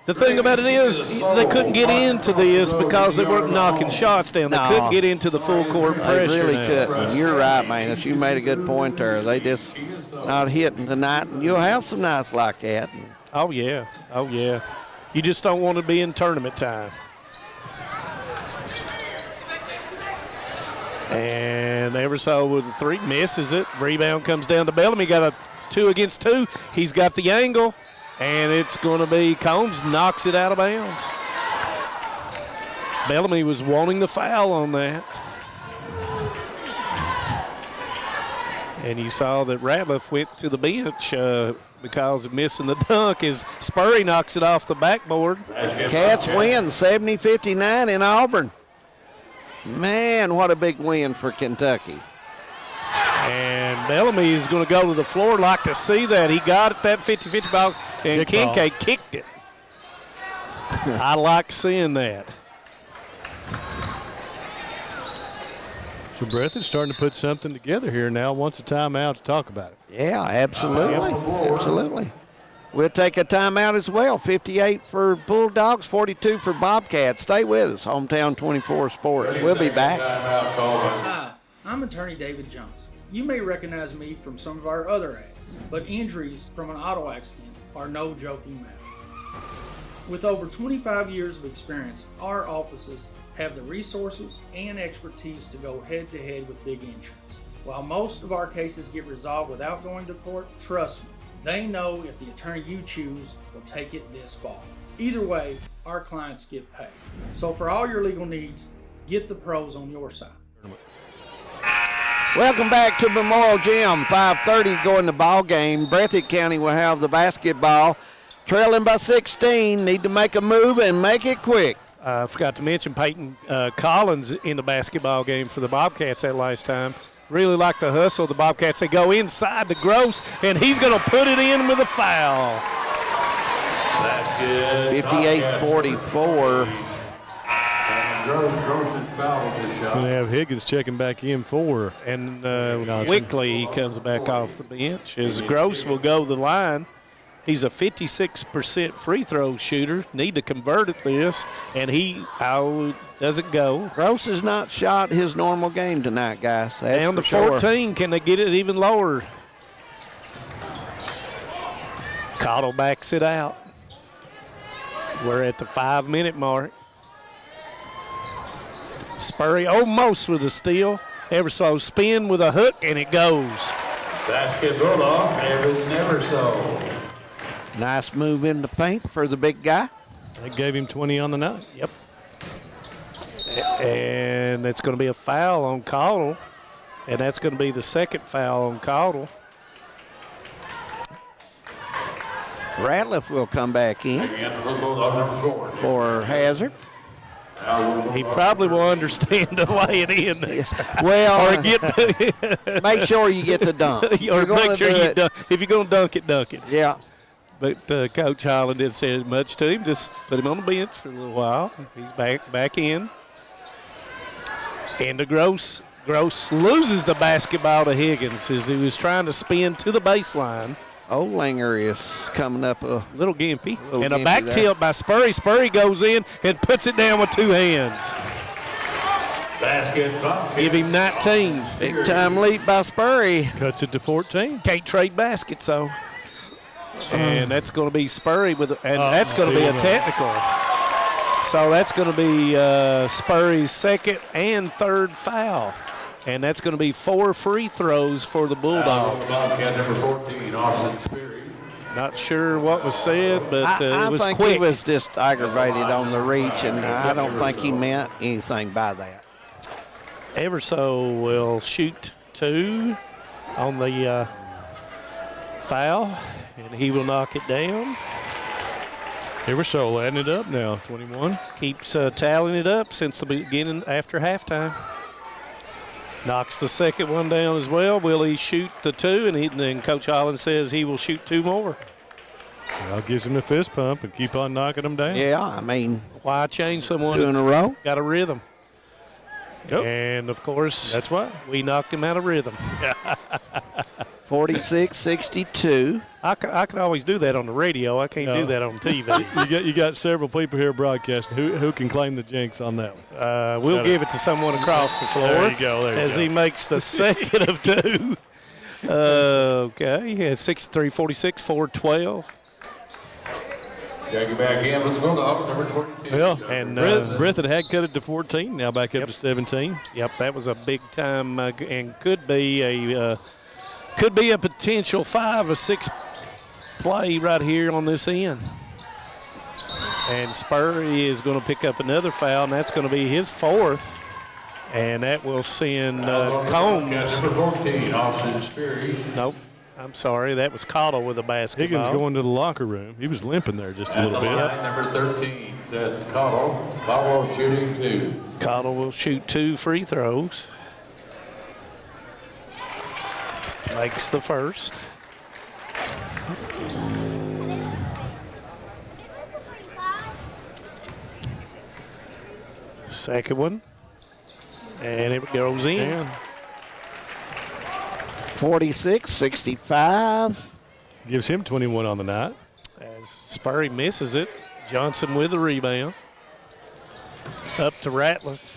The thing about it is they couldn't get into this because they weren't knocking shots down. They couldn't get into the full court pressure. They really couldn't. You're right, man. You made a good point there. They just not hitting tonight, and you'll have some nights like that. Oh, yeah. You just don't want to be in tournament time. And Eversole with a 3, misses it. Rebound comes down to Bellamy. Got a 2 against 2. He's got the angle, and it's going to be Combs knocks it out of bounds. Bellamy was wanting the foul on that. And you saw that Ratliff went to the bench because of missing the dunk as Spurry knocks it off the backboard. Cats win 70-59 in Auburn. Man, what a big win for Kentucky. And Bellamy is going to go to the floor. Like to see that. He got it, that 50-50 ball, and Kincaid kicked it. I like seeing that. So Breathitt's starting to put something together here now. Wants a timeout to talk about it. Yeah, absolutely. Absolutely. We'll take a timeout as well. 58 for Bulldogs, 42 for Bobcats. Stay with us. Hometown 24 Sports. We'll be back. Hi, I'm attorney David Johnson. You may recognize me from some of our other ads, but injuries from an auto accident are no joking matter. With over 25 years of experience, our offices have the resources and expertise to go head-to-head with big insurance. While most of our cases get resolved without going to court, trust me, they know if the attorney you choose will take it this far. Either way, our clients get paid. So for all your legal needs, get the pros on your side. Welcome back to Memorial Gym. 5:30 going to ball game. Breathitt County will have the basketball. Trailing by 16. Need to make a move and make it quick. I forgot to mention Peyton Collins in the basketball game for the Bobcats that last time. Really like the hustle of the Bobcats. They go inside to Gross, and he's going to put it in with a foul. That's good. 58-44. Gross is fouled this shot. Going to have Higgins checking back in for her. And quickly he comes back off the bench as Gross will go the line. He's a 56% free throw shooter. Need to convert at this, and he doesn't go. Gross has not shot his normal game tonight, guys. That's Down to for 14. Sure. Can they get it even lower? Cottle backs it out. We're at the 5-minute mark. Spurry almost with a steal. Ever so spin with a hook, and it goes. Basket Bulldog, never so. Nice move in the paint for the big guy. They gave him 20 on the night. Yep. And it's going to be a foul on Cottle, and that's going to be the second foul on Cottle. Ratliff will come back in for Hazard. He probably will understand the way it is next time. Well, or get make sure you get the dunk. Or make sure you dunk. If you're going to dunk it. Yeah. But Coach Holland didn't say as much to him. Just put him on the bench for a little while. He's back in. And to Gross. Gross loses the basketball to Higgins as he was trying to spin to the baseline. Olinger is coming up a little gimpy. And a back tilt by Spurry. Spurry goes in and puts it down with two hands. Basket. Give him 19. Big time lead by Spurry. Cuts it to 14. Can't trade baskets, though. And that's going to be Spurry that's going to be a technical. So that's going to be Spurry's second and third foul. And that's going to be 4 free throws for the Bulldogs. Bobcat number 14, Austin Sperry. Not sure what was said, but it was think quick. He was just aggravated on the reach, and I don't think he meant anything by that. Everso will shoot 2 on the foul, and he will knock it down. Everso adding it up now, 21. Keeps tallying it up since the beginning after halftime. Knocks the second one down as well. Will he shoot the 2? And then Coach Holland says he will shoot 2 more. Well, gives him a fist pump and keep on knocking them down. Yeah, I mean. Why change someone 2 in a row? Got a rhythm. Yep. And, of course, that's why we knocked him out of rhythm. 46-62. I can always do that on the radio. I can't do that on TV. you got several people here broadcasting. Who can claim the jinx on that one? We'll give it to someone across the floor. There you go. As he makes the second of 2. Okay, he had 63-46, 4-12. Got you back in for the Bulldog, number 22. Well, and Breathitt had cut it to 14, now back up to 17. Yep, that was a big time and could be a potential 5 or 6 play right here on this end. And Spurry is going to pick up another foul, and that's going to be his 4th. And that will send Combs. Number 14, Austin Sperry. Nope. I'm sorry, that was Cottle with a basketball. Higgins going to the locker room. He was limping there just a little bit. Number 13, Seth Cottle. Cottle shooting 2. Cottle will shoot 2 free throws. Makes the first. Second one. And it goes in. Yeah. 46-65. Gives him 21 on the night. As Spurry misses it. Johnson with the rebound. Up to Ratliff.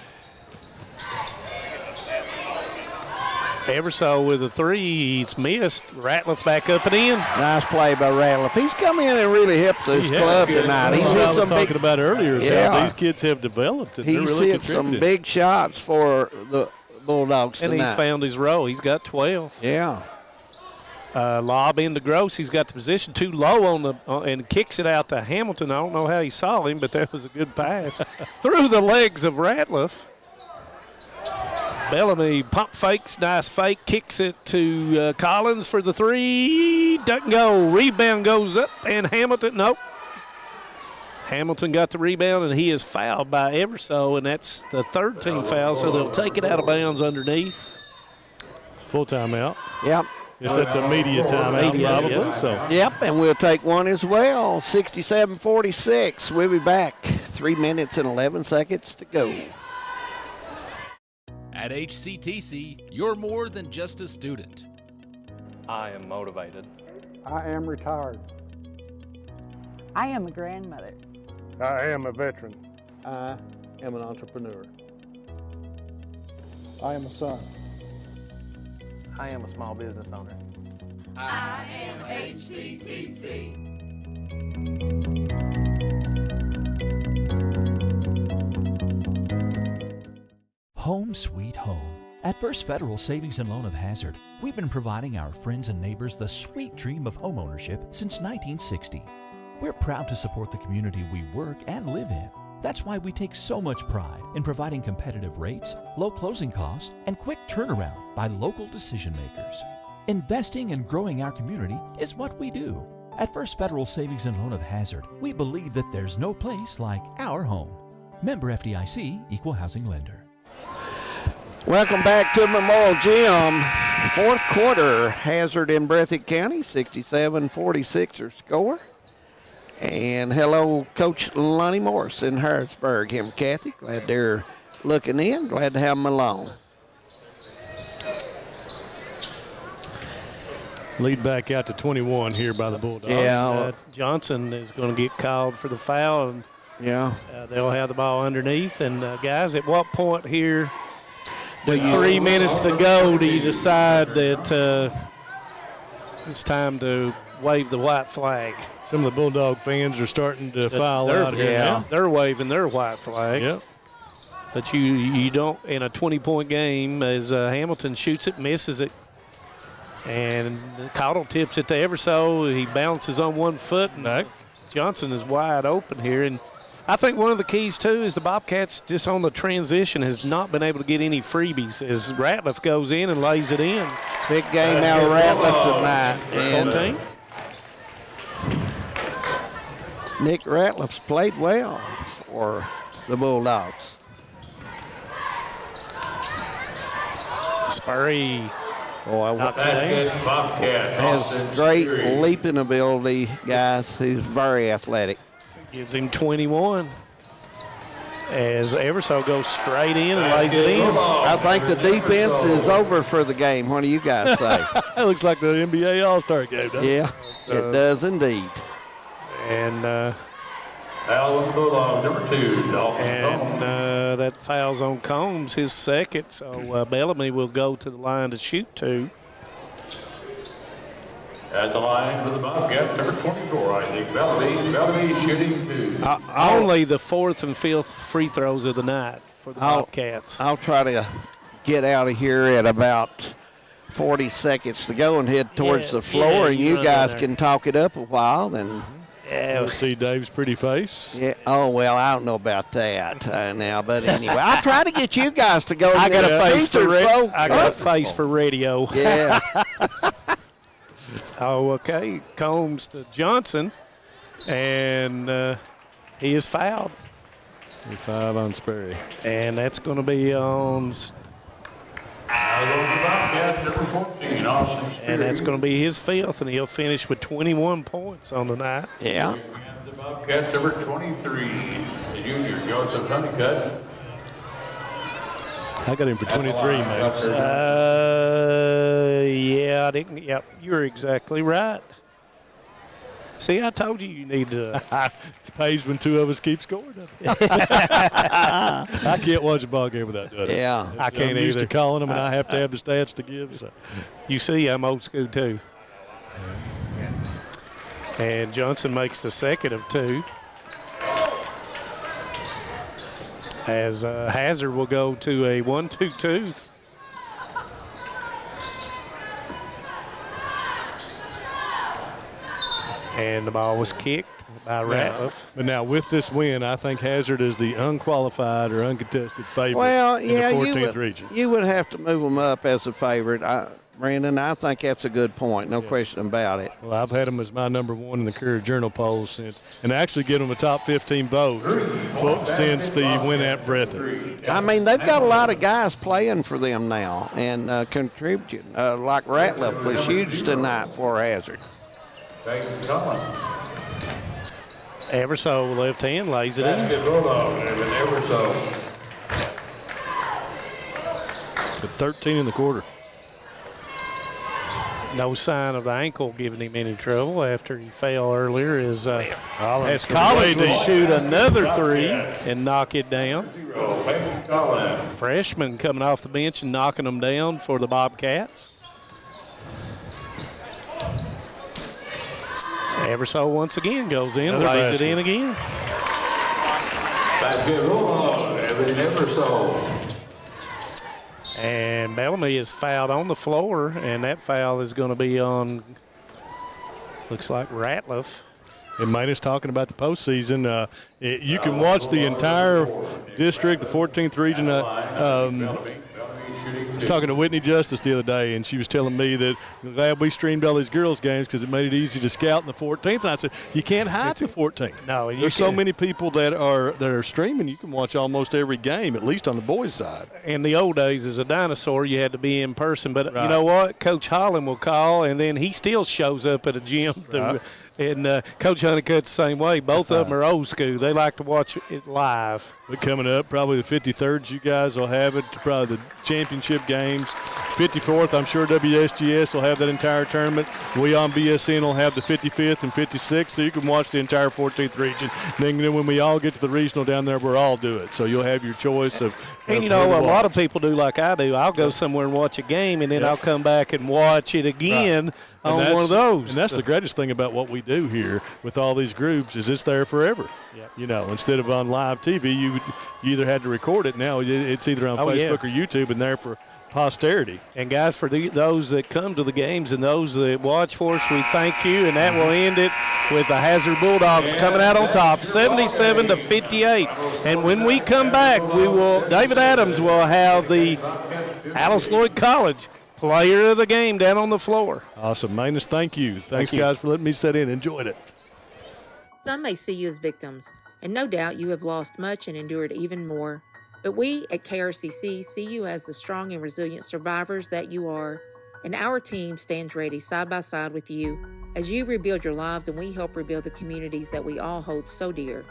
Everso with a 3. It's missed. Ratliff back up and in. Nice play by Ratliff. He's come in and really helped his club tonight. He's hit some talking big, about earlier is how these kids have developed. And he's they're really hit some big shots for the Bulldogs and tonight. he's found his row. He's got 12. Yeah. Lob into Gross. He's got the position too low on the and kicks it out to Hamilton. I don't know how he saw him, but that was a good pass through the legs of Ratliff. Bellamy pump fakes, nice fake, kicks it to Collins for the 3. Doesn't go. Rebound goes up, and Hamilton, nope. Hamilton got the rebound, and he is fouled by Everso, and that's the third team foul, so they'll take it out of bounds underneath. Full timeout. Yep. Yes, that's a media timeout probably. So. Yep, and we'll take one as well. 67-46. We'll be back. 3 minutes and 11 seconds to go. At HCTC, you're more than just a student. I am motivated. I am retired. I am a grandmother. I am a veteran. I am an entrepreneur. I am a son. I am a small business owner. I am HCTC. Home sweet home. At First Federal Savings and Loan of Hazard, we've been providing our friends and neighbors the sweet dream of homeownership since 1960. We're proud to support the community we work and live in. That's why we take so much pride in providing competitive rates, low closing costs, and quick turnaround by local decision makers. Investing and growing our community is what we do. At First Federal Savings and Loan of Hazard, we believe that there's no place like our home. Member FDIC, Equal Housing Lender. Welcome back to Memorial Gym. Fourth quarter, Hazard in Breathitt County, 67-46 our score. And hello, Coach Lonnie Morris in Harrisburg. Him and Kathy, glad they're looking in. Glad to have them along. Lead back out to 21 here by the Bulldogs. Yeah, Johnson is going to get called for the foul, and they'll have the ball underneath. And guys, at what point here, with 3 minutes to go, do you decide that it's time to wave the white flag? Some of the Bulldog fans are starting to file out here now. They're waving their white flag. Yep. But you don't, in a 20-point game, as Hamilton shoots it, misses it. And Cottle tips it to Everso. He bounces on one foot, and Johnson is wide open here. And I think one of the keys, too, is the Bobcats just on the transition has not been able to get any freebies as Ratliff goes in and lays it in. Big game now, Ratliff tonight. And 14. Nick Ratliff's played well for the Bulldogs. Spurry. Has great leaping ability, guys. He's very athletic. Gives him 21. As Everso goes straight in and lays it in. I think the defense is over for the game. What do you guys say? It looks like the NBA All-Star game, doesn't it? Yeah, it does indeed. And Allen Bulldog, number 2, Dalton and that foul's on Combs, his second. So Bellamy will go to the line to shoot 2. At the line for the Bobcat, number 24, I think Bellamy shooting 2. Only the 4th and 5th free throws of the night for the Bobcats. I'll try to get out of here at about 40 seconds to go and head towards the floor, and you guys can talk it up a while. And We'll see Dave's pretty face. Yeah. Oh, well, I don't know about that now, but anyway, I'll try to get you guys to go. I got a face for so I got a face for radio. Yeah. Oh, okay. Combs to Johnson, and he is fouled. 5 on Sperry. And that's going to be on. And that's going to be his 5th, and he'll finish with 21 points on the night. Yeah. The Bobcat, number 23, the junior, Joseph Honeycutt. I got him for 23, man. Yeah, I didn't. Yep, you're exactly right. See, I told you need to. It pays when two of us keep scoring. I can't watch a ball game without doing it. Yeah. I can't I'm used either. to calling them, and I have to have the stats to give. So. You see, I'm old school too. And Johnson makes the second of two. As Hazard will go to a 1-2-2. And the ball was kicked by Ratliff. But now with this win, I think Hazard is the unqualified or uncontested favorite in the 14th region. You would have to move them up as a favorite. Brandon, I think that's a good point, no question about it. Well, I've had them as my number one in the Courier Journal polls since, and actually get them a top 15 vote since the win at BREATHITT. I mean, they've got a lot of guys playing for them now and contributing. Like Ratliff was huge tonight for Hazard. Everso left hand lays it in. Everso. The 13 in the quarter. No sign of the ankle giving him any trouble after he fell earlier as Collins will shoot another three and knock it down. Freshman coming off the bench and knocking them down for the Bobcats. Everso once again goes in, lays it in again. Basketball, Everso. And Bellamy is fouled on the floor, and that foul is going to be on, looks like Ratliff. And Maynard's talking about the postseason. You can watch the entire district, the 14th region. I was talking to Whitney Justice the other day, and she was telling me that glad we streamed all these girls' games because it made it easy to scout in the 14th. And I said, you can't hide the 14th. No, there's so many people that are streaming. You can watch almost every game, at least on the boys' side. In the old days, as a dinosaur, you had to be in person. But you know what? Coach Holland will call, and then he still shows up at a gym. And Coach Honeycutt's the same way. Both of them are old school. They like to watch it live. But coming up, probably the 53rd, you guys will have it, probably the championship games. 54th, I'm sure WSGS will have that entire tournament. We on BSN will have the 55th and 56th, so you can watch the entire 14th region. And then when we all get to the regional down there, we'll all do it. So you'll have your choice of And, you know, a lot of people do like I do. I'll go somewhere and watch a game, and then I'll come back and watch it again on one of those. And that's the greatest thing about what we do here with all these groups is it's there forever. You know, instead of on live TV, you either had to record it. Now it's either on Facebook or YouTube and there for posterity. And, guys, for those that come to the games and those that watch for us, we thank you. And that will end it with the Hazard Bulldogs coming out on top, 77-58. And when we come back, David Adams will have the Alice Lloyd College player of the game down on the floor. Awesome. Manus, thank you. Thanks, guys, for letting me sit in. Enjoyed it. Some may see you as victims, and no doubt you have lost much and endured even more. But we at KRCC see you as the strong and resilient survivors that you are, and our team stands ready side by side with you as you rebuild your lives and we help rebuild the communities that we all hold so dear.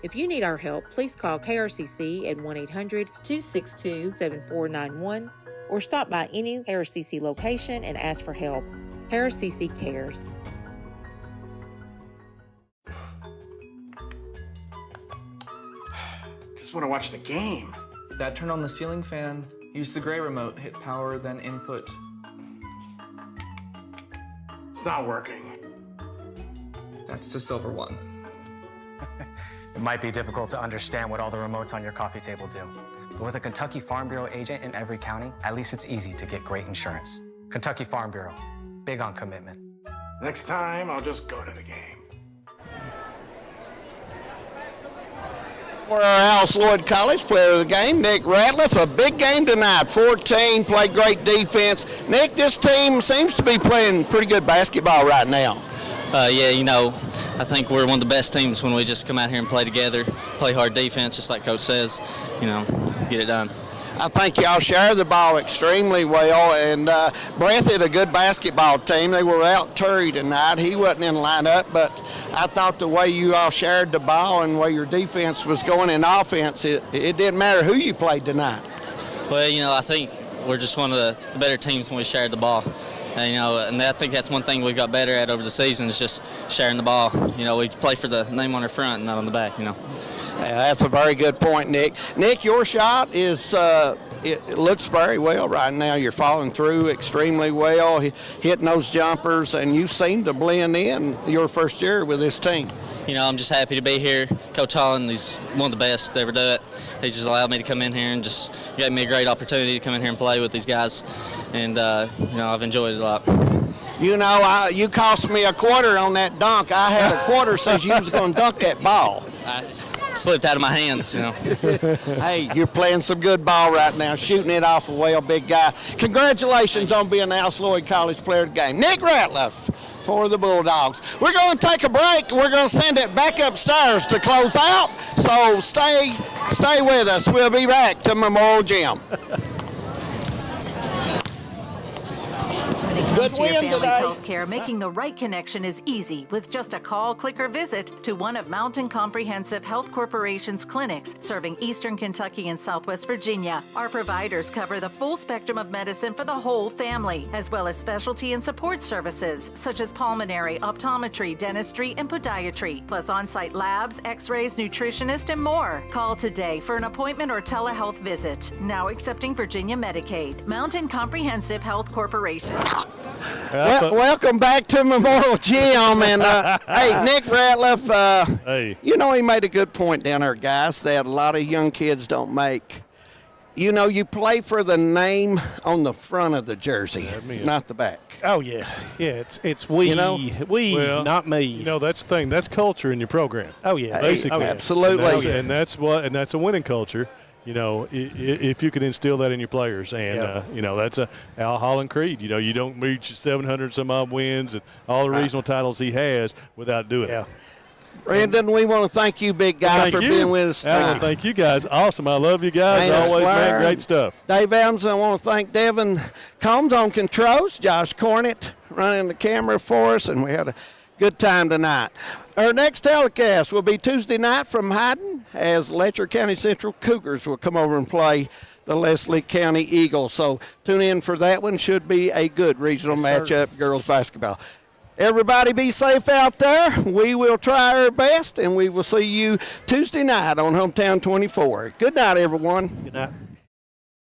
If you need our help, please call KRCC at 1-800-262-7491 or stop by any KRCC location and ask for help. KRCC cares. Just want to watch the game. Dad, turn on the ceiling fan, use the gray remote, hit power, then input. It's not working. That's the silver one. It might be difficult to understand what all the remotes on your coffee table do. But with a Kentucky Farm Bureau agent in every county, at least it's easy to get great insurance. Kentucky Farm Bureau, big on commitment. Next time, I'll just go to the game. For our Alice Lloyd College player of the game, Nick Ratliff. A big game tonight. 14, played great defense. Nick, this team seems to be playing pretty good basketball right now. Yeah, you know, I think we're one of the best teams when we just come out here and play together, play hard defense, just like Coach says, you know, get it done. I think y'all share the ball extremely well, and BREATHITT, a good basketball team. They were out Turry tonight. He wasn't in lineup, but I thought the way you all shared the ball and the way your defense was going in offense, it didn't matter who you played tonight. Well, you know, I think we're just one of the better teams when we shared the ball. And, and I think that's one thing we got better at over the season is just sharing the ball. We play for the name on our front and not on the back. Yeah, that's a very good point, Nick. Nick, your shot is it looks very well right now. You're following through extremely well, hitting those jumpers, and you seem to blend in your first year with this team. I'm just happy to be here. Coach Holland, he's one of the best to ever do it. He's just allowed me to come in here and just gave me a great opportunity to come in here and play with these guys. And, I've enjoyed it a lot. You cost me a quarter on that dunk. I had a quarter since you was going to dunk that ball. Slipped out of my hands, Hey, you're playing some good ball right now, shooting it off a well, big guy. Congratulations on being the Alice Lloyd College Player of the Game. Nick Ratliff for the Bulldogs. We're going to take a break. We're going to send it back upstairs to close out. So stay with us. We'll be back to Memorial Gym. Good to your family's health care, making the right connection is easy with just a call, click, or visit to one of Mountain Comprehensive Health Corporation's clinics serving Eastern Kentucky and Southwest Virginia. Our providers cover the full spectrum of medicine for the whole family, as well as specialty and support services such as pulmonary, optometry, dentistry, and podiatry, plus on-site labs, x-rays, nutritionist, and more. Call today for an appointment or telehealth visit. Now accepting Virginia Medicaid. Mountain Comprehensive Health Corporation. Welcome back to Memorial Gym, and hey, Nick Ratliff, he made a good point down there, guys, that a lot of young kids don't make. You play for the name on the front of the jersey, not the back. Oh yeah, it's we, not me. That's the thing. That's culture in your program. Oh yeah, basically, absolutely, and that's a winning culture. If you can instill that in your players, and that's a Al Holland creed. You don't reach 700 some odd wins and all the regional titles he has without doing it. Brandon, we want to thank you, big guy, for being with us tonight. Thank you guys. Awesome. I love you guys. Always, man. Great stuff. Dave Adams, I want to thank Devin Combs on controls, Josh Cornett running the camera for us, and we had a good time tonight. Our next telecast will be Tuesday night from Hyden as Letcher County Central Cougars will come over and play the Leslie County Eagles. So tune in for that one. Should be a good regional matchup, girls basketball. Everybody be safe out there. We will try our best, and we will see you Tuesday night on Hometown 24. Good night, everyone. Good night.